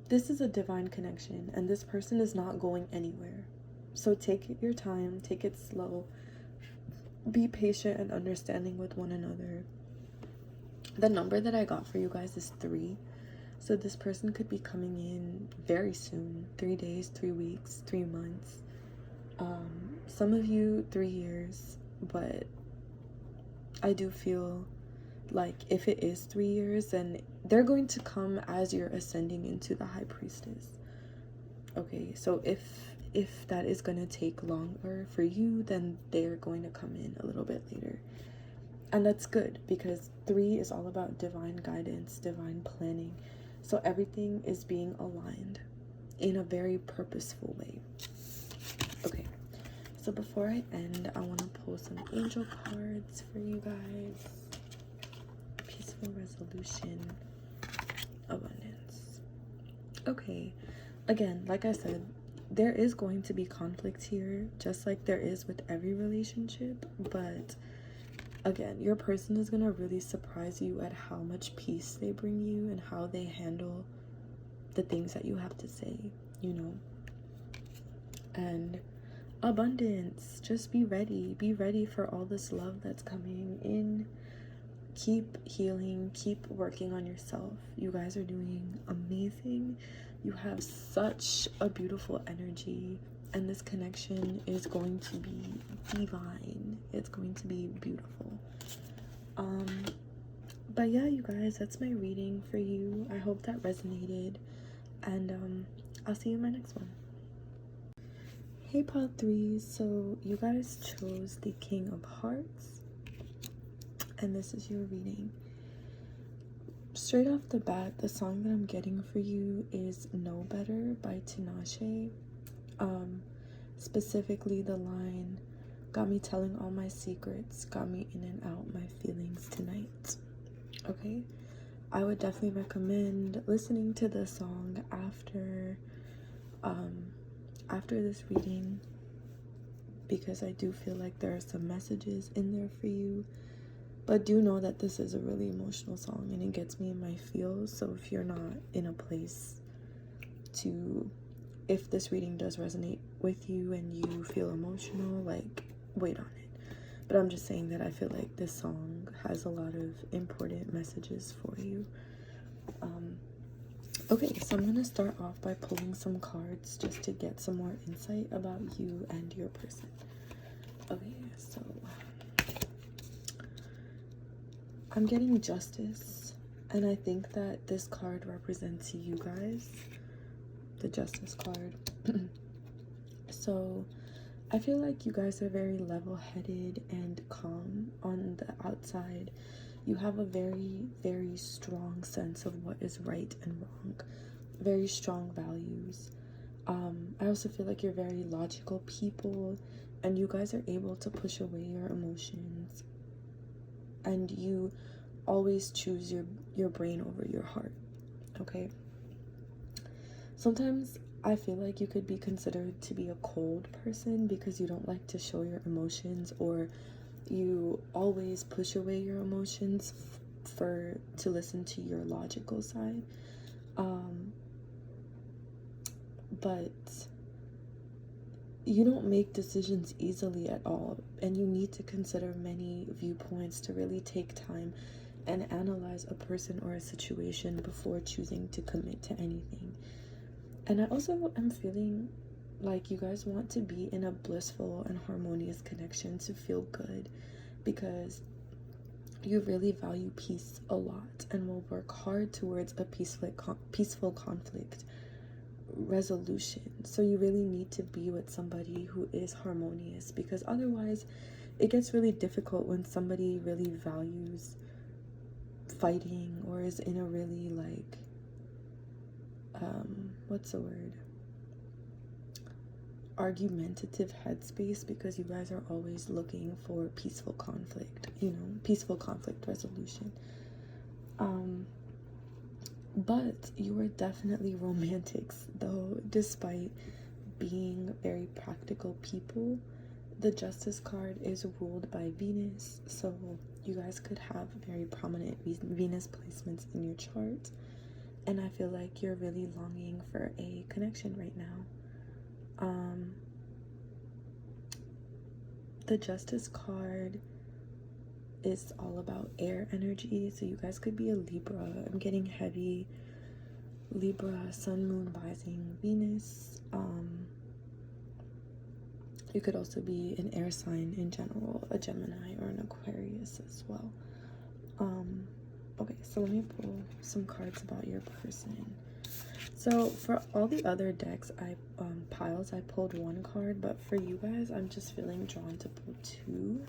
this is a divine connection, and this person is not going anywhere. So take your time, take it slow, be patient and understanding with one another. The number that I got for you guys is 3. So this person could be coming in very soon. 3 days, 3 weeks, 3 months. Some of you 3 years, but I do feel like if it is 3 years, then they're going to come as you're ascending into the High Priestess. Okay, so if that is going to take longer for you, then they're going to come in a little bit later. And that's good, because 3 is all about divine guidance, divine planning. So everything is being aligned in a very purposeful way. Okay, so before I end, I want to pull some angel cards for you guys. Peaceful resolution, abundance. Okay, again, like I said, there is going to be conflict here, just like there is with every relationship. But again, your person is going to really surprise you at how much peace they bring you and how they handle the things that you have to say, you know. And abundance, just be ready for all this love that's coming in. Keep healing, keep working on yourself. You guys are doing amazing. You have such a beautiful energy, and this connection is going to be divine. It's going to be beautiful. But yeah, you guys, that's my reading for you. I hope that resonated, and I'll see you in my next one. Hey pod 3s, so you guys chose the King of Hearts, and this is your reading. Straight off the bat, the song that I'm getting for you is Know Better by Tinashe. Specifically the line, got me telling all my secrets, got me in and out my feelings tonight. Okay, I would definitely recommend listening to the song after this reading, because I do feel like there are some messages in there for you. But do know that this is a really emotional song, and it gets me in my feels. So if you're not in a place to, if this reading does resonate with you and you feel emotional, like, wait on it. But I'm just saying that I feel like this song has a lot of important messages for you. Okay, so I'm going to start off by pulling some cards just to get some more insight about you and your person. Okay, so I'm getting Justice, and I think that this card represents you guys, the Justice card. So I feel like you guys are very level-headed and calm on the outside. You have a very, very strong sense of what is right and wrong, very strong values. I also feel like you're very logical people, and you guys are able to push away your emotions, and you always choose your brain over your heart. Okay, sometimes I feel like you could be considered to be a cold person because you don't like to show your emotions, or you always push away your emotions to listen to your logical side. But you don't make decisions easily at all, and you need to consider many viewpoints to really take time and analyze a person or a situation before choosing to commit to anything. And I also am feeling Like, you guys want to be in a blissful and harmonious connection to feel good, because you really value peace a lot and will work hard towards a peaceful conflict resolution. So you really need to be with somebody who is harmonious, because otherwise it gets really difficult when somebody really values fighting or is in a really like what's the word, argumentative headspace, because you guys are always looking for peaceful conflict, you know, peaceful conflict resolution. But you are definitely romantics, though, despite being very practical people. The Justice card is ruled by Venus, so you guys could have very prominent Venus placements in your chart, and I feel like you're really longing for a connection right now. The Justice card is all about air energy, so you guys could be a Libra. I'm getting heavy Libra, Sun, Moon, Rising, Venus. You could also be an air sign in general, a Gemini or an Aquarius as well. Okay, so let me pull some cards about your person. So for all the other decks, piles, I pulled one card, but for you guys, I'm just feeling drawn to pull two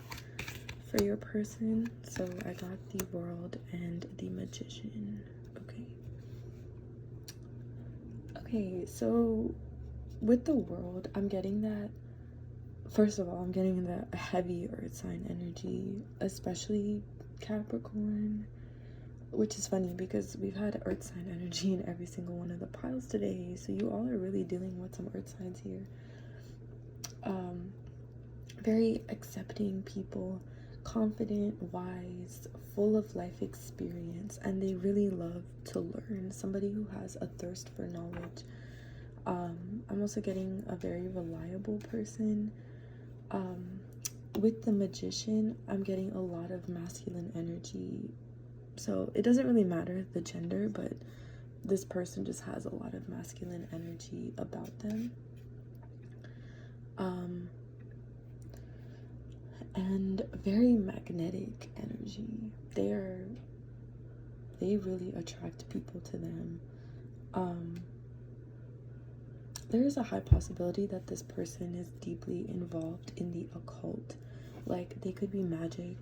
for your person. So I got the World and the Magician. Okay, so with the World, I'm getting that, first of all, I'm getting the heavy earth sign energy, especially Capricorn, which is funny because we've had earth sign energy in every single one of the piles today, so you all are really dealing with some earth signs here. Very accepting people, confident, wise, full of life experience, and they really love to learn. Somebody who has a thirst for knowledge. I'm also getting a very reliable person. With the Magician, I'm getting a lot of masculine energy. So it doesn't really matter the gender, but this person just has a lot of masculine energy about them. And very magnetic energy. They really attract people to them. There is a high possibility that this person is deeply involved in the occult. Like, they could be magic,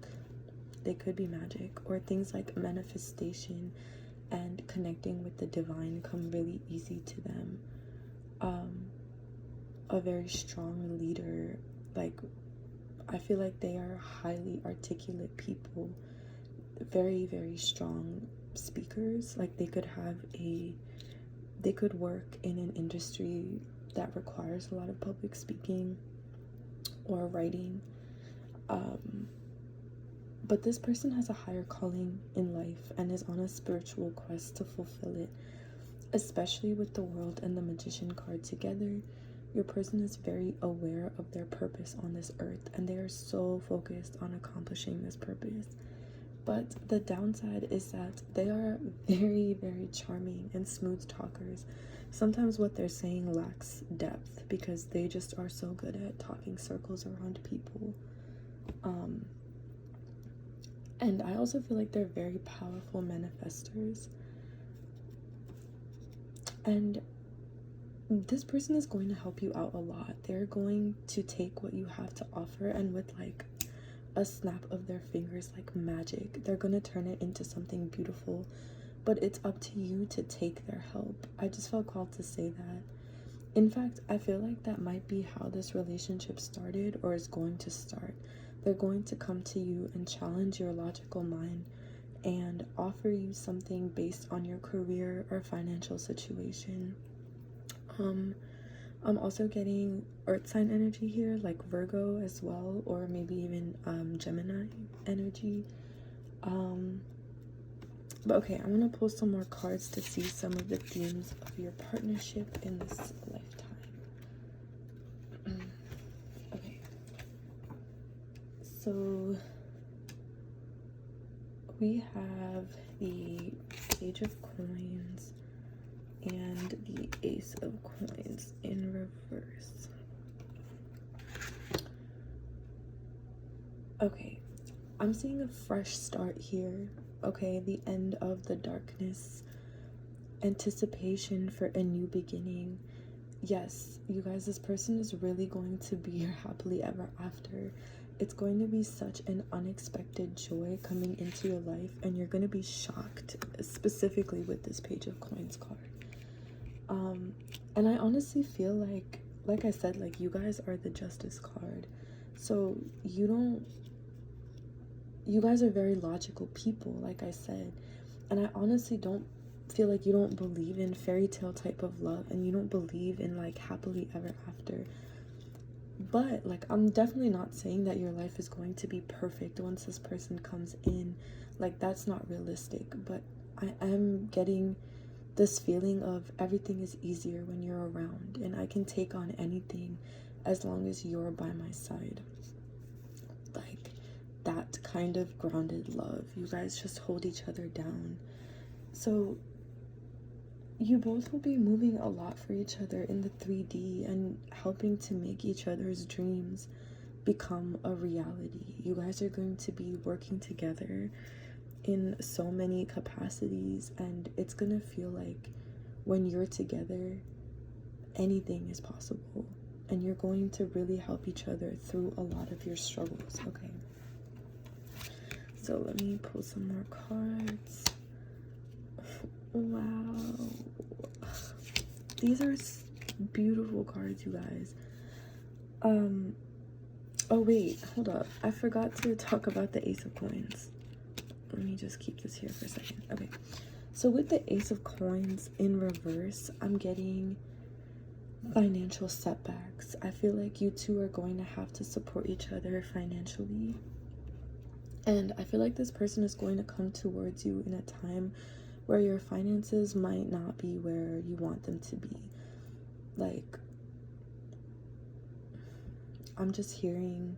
or things like manifestation and connecting with the divine come really easy to them. A very strong leader, like, I feel like they are highly articulate people, very, very strong speakers. Like, they could work in an industry that requires a lot of public speaking or writing. But this person has a higher calling in life and is on a spiritual quest to fulfill it, especially with the World and the Magician card together. Your person is very aware of their purpose on this earth, and they are so focused on accomplishing this purpose. But the downside is that they are very, very charming and smooth talkers. Sometimes what they're saying lacks depth because they just are so good at talking circles around people. And I also feel like they're very powerful manifestors. And this person is going to help you out a lot. They're going to take what you have to offer, and with like a snap of their fingers, like magic, they're going to turn it into something beautiful. But it's up to you to take their help. I just felt called to say that. In fact, I feel like that might be how this relationship started or is going to start. They're going to come to you and challenge your logical mind and offer you something based on your career or financial situation. I'm also getting earth sign energy here, like Virgo as well, or maybe even Gemini energy. But okay, I'm gonna pull some more cards to see some of the themes of your partnership in this lifetime. Okay, so we have the Page of Coins and the Ace of Coins in reverse. Okay, I'm seeing a fresh start here. Okay, the end of the darkness, anticipation for a new beginning. Yes, you guys, this person is really going to be your happily ever after. It's going to be such an unexpected joy coming into your life, and you're going to be shocked, specifically with this Page of Coins card. And I honestly feel like I said, like, you guys are the Justice card. So you guys are very logical people, like I said. And I honestly don't feel like you don't believe in fairy tale type of love, and you don't believe in like happily ever after. But like, I'm definitely not saying that your life is going to be perfect once this person comes in. Like, that's not realistic. But I am getting this feeling of everything is easier when you're around, and I can take on anything as long as you're by my side. Like, that kind of grounded love. You guys just hold each other down. So you both will be moving a lot for each other in the 3D and helping to make each other's dreams become a reality. You guys are going to be working together in so many capacities, and it's gonna feel like when you're together, anything is possible, and you're going to really help each other through a lot of your struggles. Okay, so let me pull some more cards. Wow, these are beautiful cards, you guys. Oh wait, hold up, I forgot to talk about the Ace of Coins. Let me just keep this here for a second. Okay, so with the Ace of Coins in reverse, I'm getting financial setbacks. I feel like you two are going to have to support each other financially, and I feel like this person is going to come towards you in a time where your finances might not be where you want them to be. Like, I'm just hearing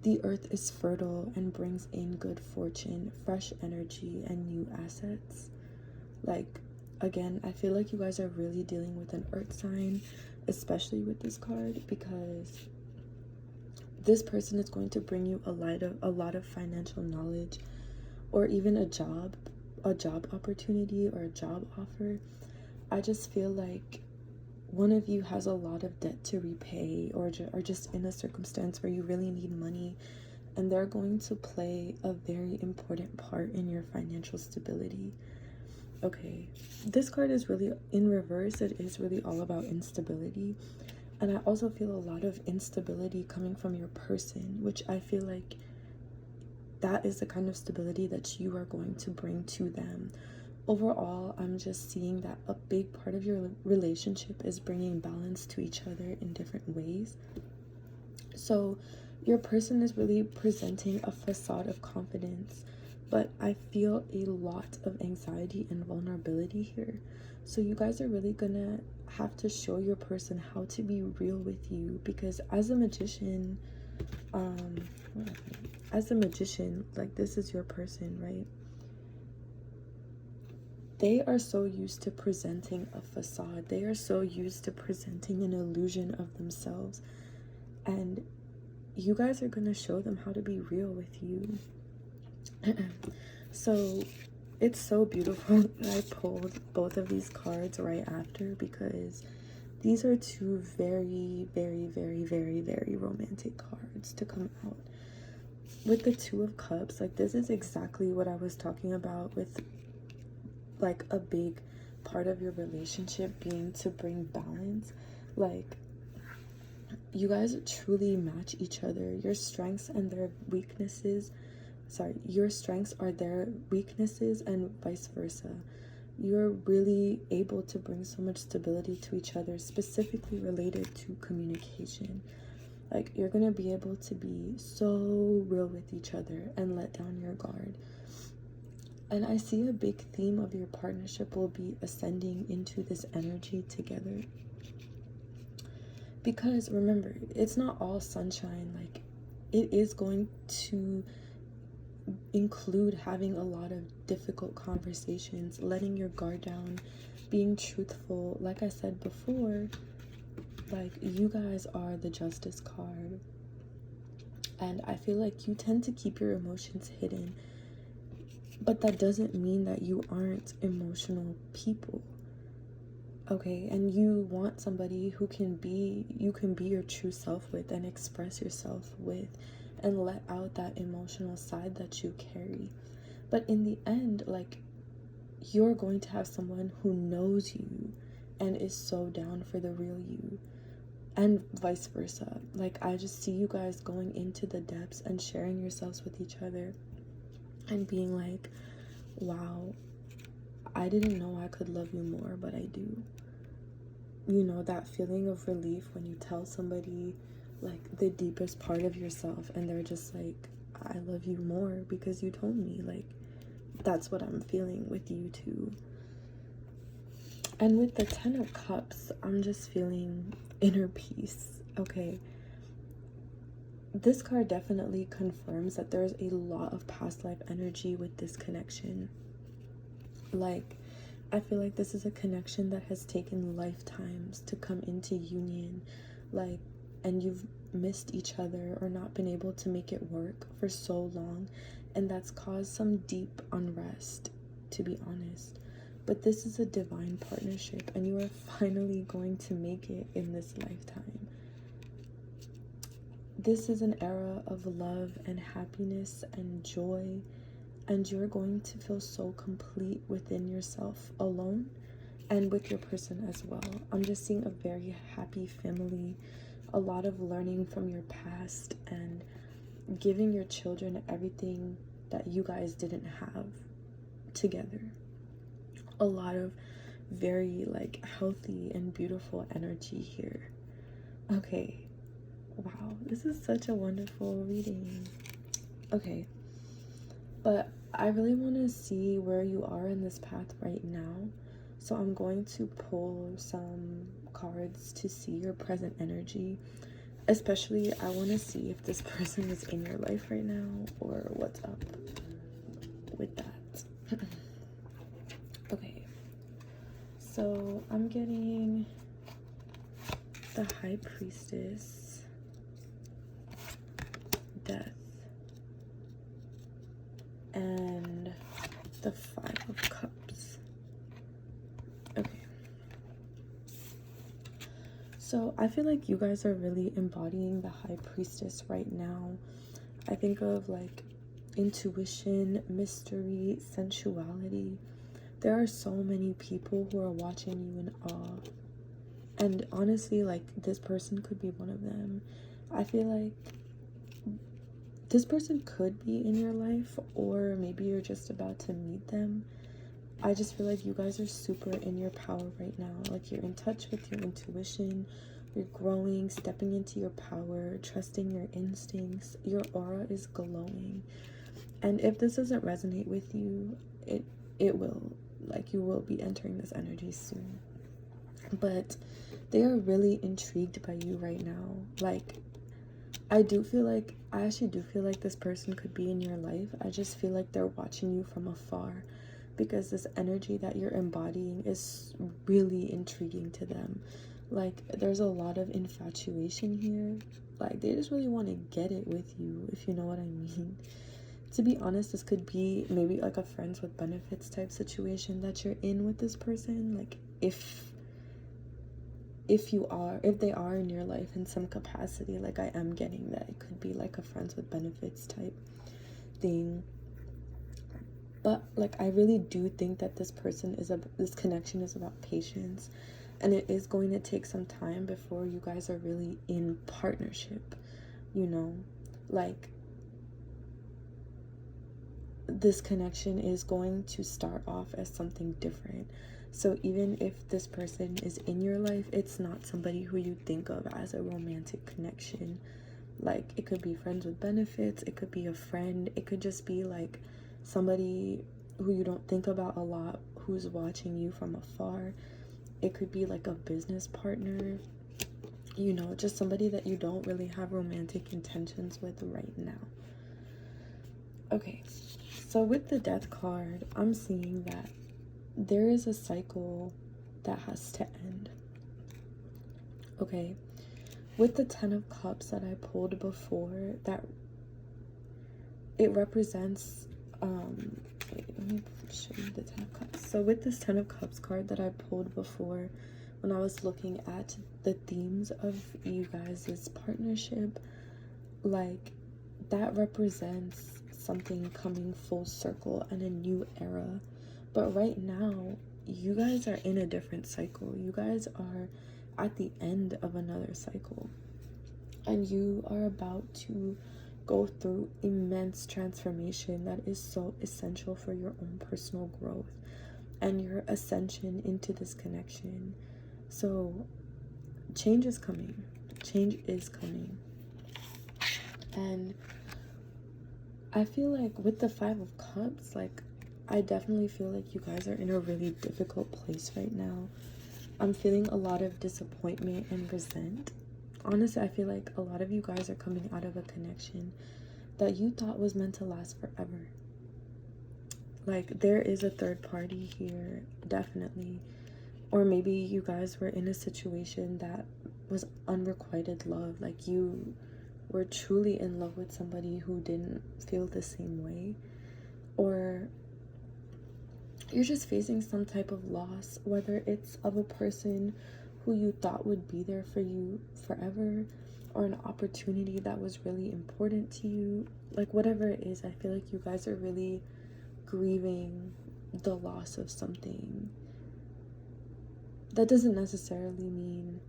the earth is fertile and brings in good fortune, fresh energy, and new assets. Like, again, I feel like you guys are really dealing with an earth sign, especially with this card, because this person is going to bring you a lot of financial knowledge, or even a job opportunity or a job offer. I just feel like one of you has a lot of debt to repay, or just in a circumstance where you really need money, and they're going to play a very important part in your financial stability. Okay, this card is really in reverse. It is really all about instability, and I also feel a lot of instability coming from your person, which I feel like that is the kind of stability that you are going to bring to them. Overall, I'm just seeing that a big part of your relationship is bringing balance to each other in different ways. So your person is really presenting a facade of confidence, but I feel a lot of anxiety and vulnerability here. So you guys are really gonna have to show your person how to be real with you, because as a magician, like, this is your person, right? They are so used to presenting a facade. They are so used to presenting an illusion of themselves. And you guys are going to show them how to be real with you. So it's so beautiful that I pulled both of these cards right after, because these are two very, very, very, very, very romantic cards to come out. With the Two of Cups, like, this is exactly what I was talking about with, like, a big part of your relationship being to bring balance. Like, you guys truly match each other. Your strengths and their weaknesses, your strengths are their weaknesses, and vice versa. You're really able to bring so much stability to each other, specifically related to communication. Like, you're gonna be able to be so real with each other and let down your guard. And I see a big theme of your partnership will be ascending into this energy together. Because remember, it's not all sunshine. Like, it is going to include having a lot of difficult conversations, letting your guard down, being truthful. Like I said before, like, you guys are the Justice card. And I feel like you tend to keep your emotions hidden. But that doesn't mean that you aren't emotional people. Okay, and you want somebody who you can be your true self with and express yourself with and let out that emotional side that you carry. But in the end, like, you're going to have someone who knows you and is so down for the real you, and vice versa. Like, I just see you guys going into the depths and sharing yourselves with each other and being like, wow, I didn't know I could love you more, but I do. You know, that feeling of relief when you tell somebody like the deepest part of yourself and they're just like, I love you more because you told me. Like, that's what I'm feeling with you too. And with the 10 of Cups, I'm just feeling inner peace. Okay, this card definitely confirms that there's a lot of past life energy with this connection. Like, I feel like this is a connection that has taken lifetimes to come into union. Like, and you've missed each other or not been able to make it work for so long, and that's caused some deep unrest, to be honest. But this is a divine partnership, and you are finally going to make it in this lifetime. This is an era of love and happiness and joy, and you're going to feel so complete within yourself alone and with your person as well. I'm just seeing a very happy family, a lot of learning from your past, and giving your children everything that you guys didn't have together. A lot of very, like, healthy and beautiful energy here. Okay, wow, this is such a wonderful reading. Okay, but I really want to see where you are in this path right now. So I'm going to pull some cards to see your present energy. Especially, I want to see if this person is in your life right now or what's up with that. Okay, so I'm getting the High Priestess, Death, and the Five of Cups. Okay. So I feel like you guys are really embodying the High Priestess right now. I think of, like, intuition, mystery, sensuality. There are so many people who are watching you in awe. And honestly, like, this person could be one of them. I feel like this person could be in your life, or maybe you're just about to meet them. I just feel like you guys are super in your power right now. Like, you're in touch with your intuition, you're growing, stepping into your power, trusting your instincts. Your aura is glowing. And if this doesn't resonate with you, it will. Like, you will be entering this energy soon. But they are really intrigued by you right now. Like, I actually do feel like this person could be in your life. I just feel like they're watching you from afar, because this energy that you're embodying is really intriguing to them. Like, there's a lot of infatuation here. Like, they just really want to get it with you, if you know what I mean. To be honest, this could be maybe like a friends with benefits type situation that you're in with this person. Like, if they are in your life in some capacity, like, I am getting that it could be like a friends with benefits type thing. But, like, I really do think that this connection is about patience, and it is going to take some time before you guys are really in partnership, you know? Like, this connection is going to start off as something different. So even if this person is in your life, it's not somebody who you think of as a romantic connection. Like, it could be friends with benefits, it could be a friend, it could just be like somebody who you don't think about a lot, who's watching you from afar. It could be like a business partner, you know, just somebody that you don't really have romantic intentions with right now. Okay, so with the Death card, I'm seeing that there is a cycle that has to end. Okay, with the 10 of Cups that I pulled before, that it represents wait, let me show you the 10 of Cups. So with this 10 of Cups card that I pulled before, when I was looking at the themes of you guys' partnership, like, that represents something coming full circle and a new era. But right now, you guys are in a different cycle. You guys are at the end of another cycle, and you are about to go through immense transformation that is so essential for your own personal growth and your ascension into this connection. So change is coming. Change is coming. And I feel like with the 5 of Cups, like, I definitely feel like you guys are in a really difficult place right now. I'm feeling a lot of disappointment and resent. Honestly, I feel like a lot of you guys are coming out of a connection that you thought was meant to last forever. Like, there is a third party here, definitely. Or maybe you guys were in a situation that was unrequited love. Like, you were truly in love with somebody who didn't feel the same way. Or you're just facing some type of loss, whether it's of a person who you thought would be there for you forever, or an opportunity that was really important to you. Like, whatever it is, I feel like you guys are really grieving the loss of something. That doesn't necessarily mean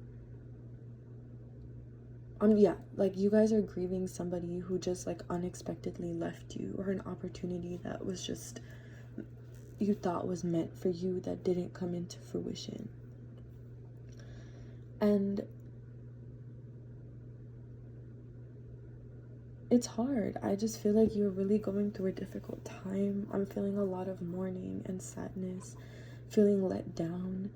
yeah, like, you guys are grieving somebody who just, like, unexpectedly left you, or an opportunity that was just, you thought was meant for you, that didn't come into fruition. And it's hard. I just feel like you're really going through a difficult time. I'm feeling a lot of mourning and sadness, feeling let down.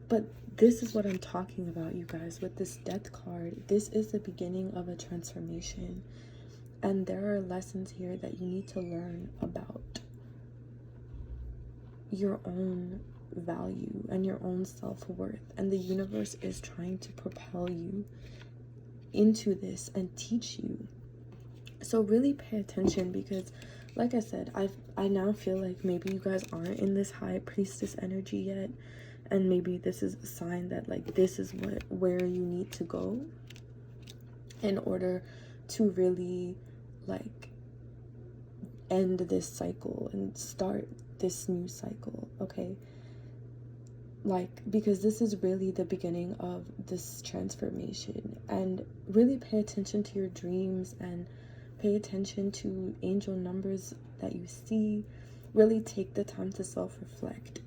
But this is what I'm talking about, you guys. With this Death card, this is the beginning of a transformation. And there are lessons here that you need to learn about your own value and your own self-worth. And the universe is trying to propel you into this and teach you. So really pay attention, because like I said, I now feel like maybe you guys aren't in this High Priestess energy yet, and maybe this is a sign that, like, this is where you need to go in order to really, like, end this cycle and start this new cycle. Okay, like, because this is really the beginning of this transformation. And really pay attention to your dreams, and pay attention to angel numbers that you see. Really take the time to self-reflect.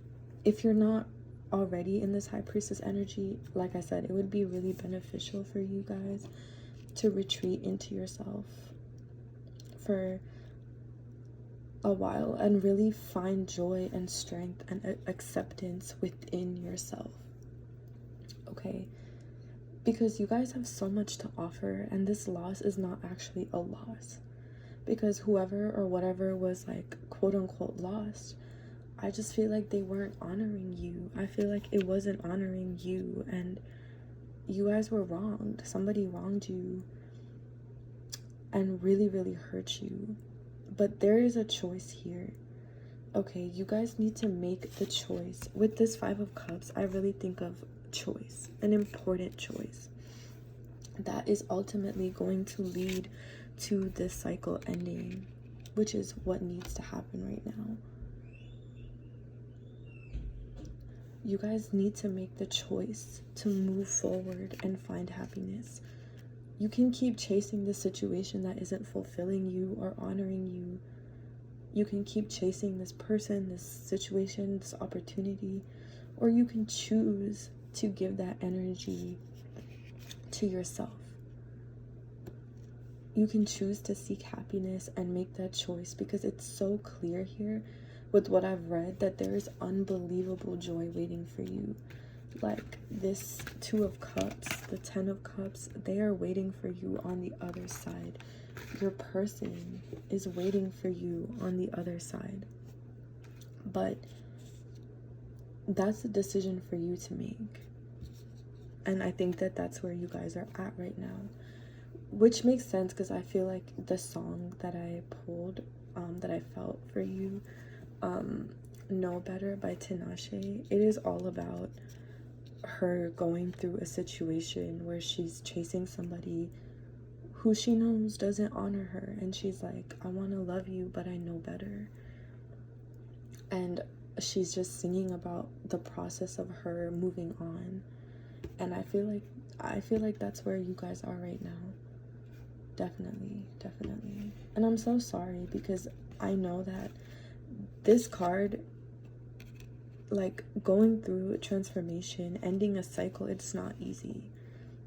If you're not already in this High Priestess energy, like I said, it would be really beneficial for you guys to retreat into yourself for a while and really find joy and strength and acceptance within yourself. Okay, because you guys have so much to offer, and this loss is not actually a loss, because whoever or whatever was, like, quote unquote lost, I just feel like they weren't honoring you. I feel like it wasn't honoring you, and you guys were wronged. Somebody wronged you and really, really hurt you. But there is a choice here. Okay, you guys need to make the choice. With this 5 of Cups, I really think of choice, an important choice that is ultimately going to lead to this cycle ending, which is what needs to happen right now. You guys need to make the choice to move forward and find happiness. You can keep chasing the situation that isn't fulfilling you or honoring you. You can keep chasing this person, this situation, this opportunity, or you can choose to give that energy to yourself. You can choose to seek happiness and make that choice, because it's so clear here with what I've read that there is unbelievable joy waiting for you. Like, this 2 of Cups, the 10 of Cups, they are waiting for you on the other side. Your person is waiting for you on the other side. But that's a decision for you to make. And I think that that's where you guys are at right now, which makes sense because I feel like the song that I pulled, that I felt for you, Know Better by Tinashe, it is all about her going through a situation where she's chasing somebody who she knows doesn't honor her, and she's like, I want to love you, but I know better. And she's just singing about the process of her moving on. And I feel like that's where you guys are right now. Definitely. And I'm so sorry, because I know that this card, like, going through a transformation, ending a cycle, it's not easy.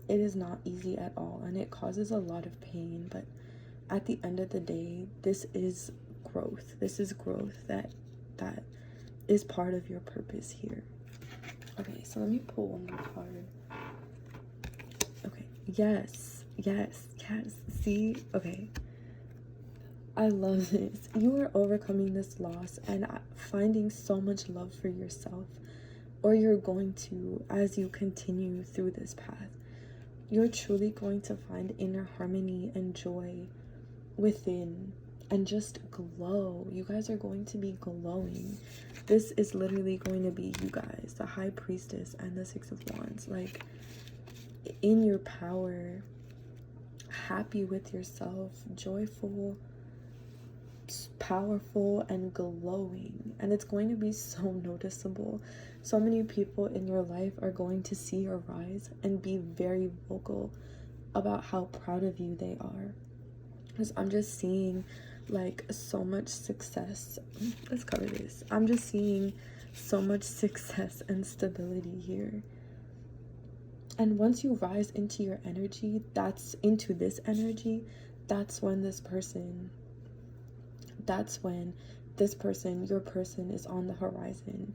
It is not easy at all, and it causes a lot of pain. But at the end of the day, this is growth. This is growth that is part of your purpose here. Okay, so let me pull one more card. Okay, yes. See? Okay. I love this. You are overcoming this loss and finding so much love for yourself, or you're going to, as you continue through this path. You're truly going to find inner harmony and joy within, and just glow. You guys are going to be glowing. This is literally going to be you guys, the High Priestess and the Six of Wands, like in your power, happy with yourself, joyful, powerful, and glowing. And it's going to be so noticeable. So many people in your life are going to see your rise and be very vocal about how proud of you they are. Because I'm just seeing like so much success. Let's cover this. I'm just seeing so much success and stability here. And once you rise into your energy, into this energy, that's when your person is on the horizon.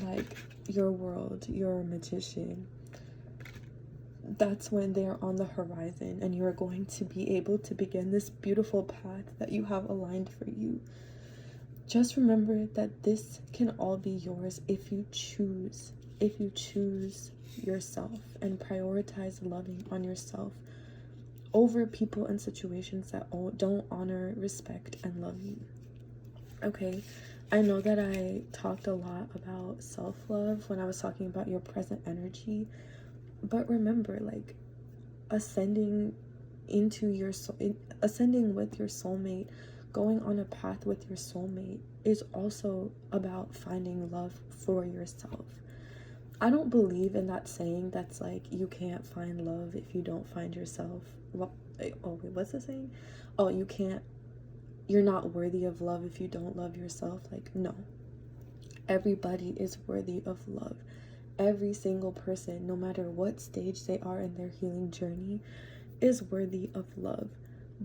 Like your world, your magician. That's when they're on the horizon, and you're going to be able to begin this beautiful path that you have aligned for you. Just remember that this can all be yours if you choose yourself and prioritize loving on yourself over people and situations that don't honor, respect, and love you. Okay, I know that I talked a lot about self-love when I was talking about your present energy, but remember, like, ascending with your soulmate, going on a path with your soulmate is also about finding love for yourself. I don't believe in that saying that's like, you can't find love if you don't find yourself. Oh wait, what's the saying? Oh, you're not worthy of love if you don't love yourself. Like, no. Everybody is worthy of love. Every single person, no matter what stage they are in their healing journey, is worthy of love.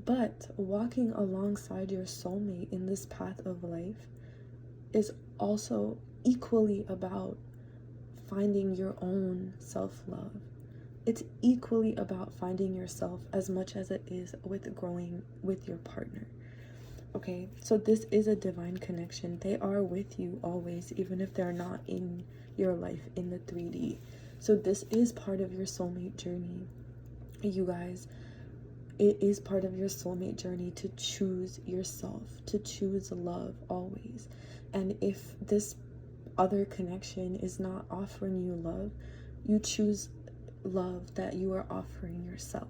But walking alongside your soulmate in this path of life is also equally about finding your own self-love. It's equally about finding yourself as much as it is with growing with your partner. Okay, so this is a divine connection. They are with you always, even if they're not in your life in the 3D. So this is part of your soulmate journey, you guys. It is part of your soulmate journey to choose yourself, to choose love always. And if this other connection is not offering you love, you choose love that you are offering yourself.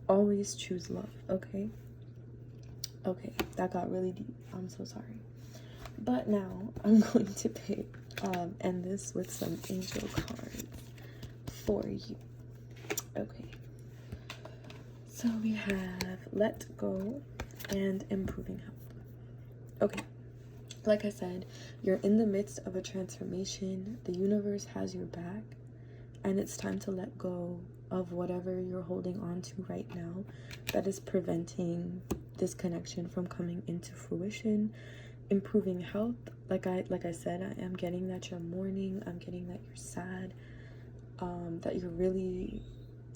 Always choose love, okay? Okay, that got really deep. I'm so sorry. But now I'm going to end this with some angel cards for you. Okay. So we have Let Go and Improving Health. Okay. Like I said, you're in the midst of a transformation. The universe has your back, and it's time to let go of whatever you're holding on to right now that is preventing this connection from coming into fruition. Improving health, like I said, I am getting that you're mourning. I'm getting that you're sad, that you're really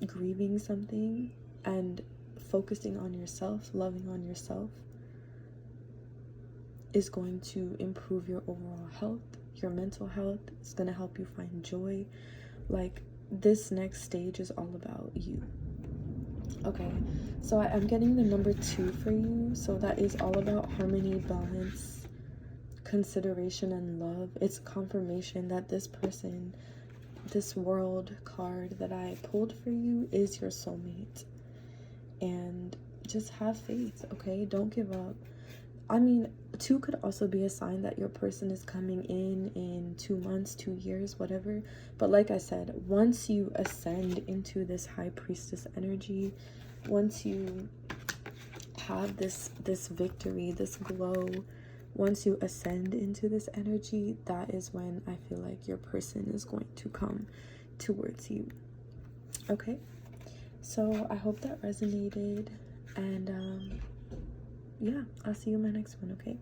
grieving something, and focusing on yourself, loving on yourself is going to improve your overall health, your mental health. It's gonna help you find joy. Like, this next stage is all about you. Okay, so I'm getting the number 2 for you. So that is all about harmony, balance, consideration, and love. It's confirmation that this person, this world card that I pulled for you, is your soulmate. And just have faith, okay? Don't give up. I mean, 2 could also be a sign that your person is coming in 2 months, 2 years, whatever. But like I said, once you ascend into this high priestess energy, once you have this victory, this glow, once you ascend into this energy, that is when I feel like your person is going to come towards you. Okay, so I hope that resonated, and yeah, I'll see you in my next one. Okay.